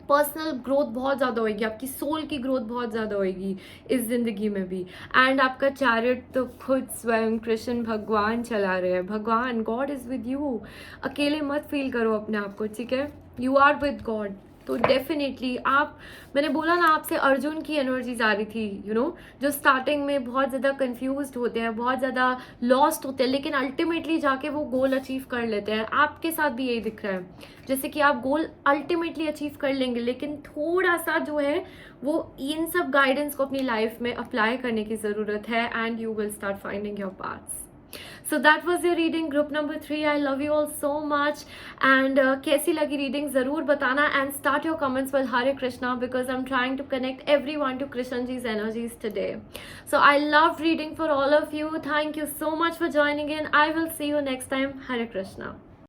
पर्सनल ग्रोथ बहुत ज़्यादा होगी, आपकी सोल की ग्रोथ बहुत ज़्यादा होगी इस ज़िंदगी में भी। एंड आपका चैरिट तो खुद स्वयं कृष्ण भगवान चला रहे हैं, भगवान, गॉड इज़ विद यू। अकेले मत फील करो अपने आप को, ठीक है। You are with God. तो डेफिनेटली आप, मैंने बोला ना आपसे अर्जुन की एनर्जीज आ रही थी, जो स्टार्टिंग में बहुत ज़्यादा कंफ्यूज्ड होते हैं, बहुत ज़्यादा लॉस्ट होते हैं, लेकिन अल्टीमेटली जाके वो गोल अचीव कर लेते हैं। आपके साथ भी यही दिख रहा है, जैसे कि आप गोल अल्टीमेटली अचीव कर लेंगे, लेकिन थोड़ा सा जो है वो इन सब गाइडेंस को अपनी लाइफ में अप्लाई करने की ज़रूरत है, and you will start finding your paths. So that was your reading group number 3. I love you all so much, and कैसी लगी reading ज़रूर बताना, and start your comments with Hare Krishna, because I'm trying to connect everyone to Krishnji's energies today. So I love reading for all of you. Thank you so much for joining in. I will see you next time. Hare Krishna.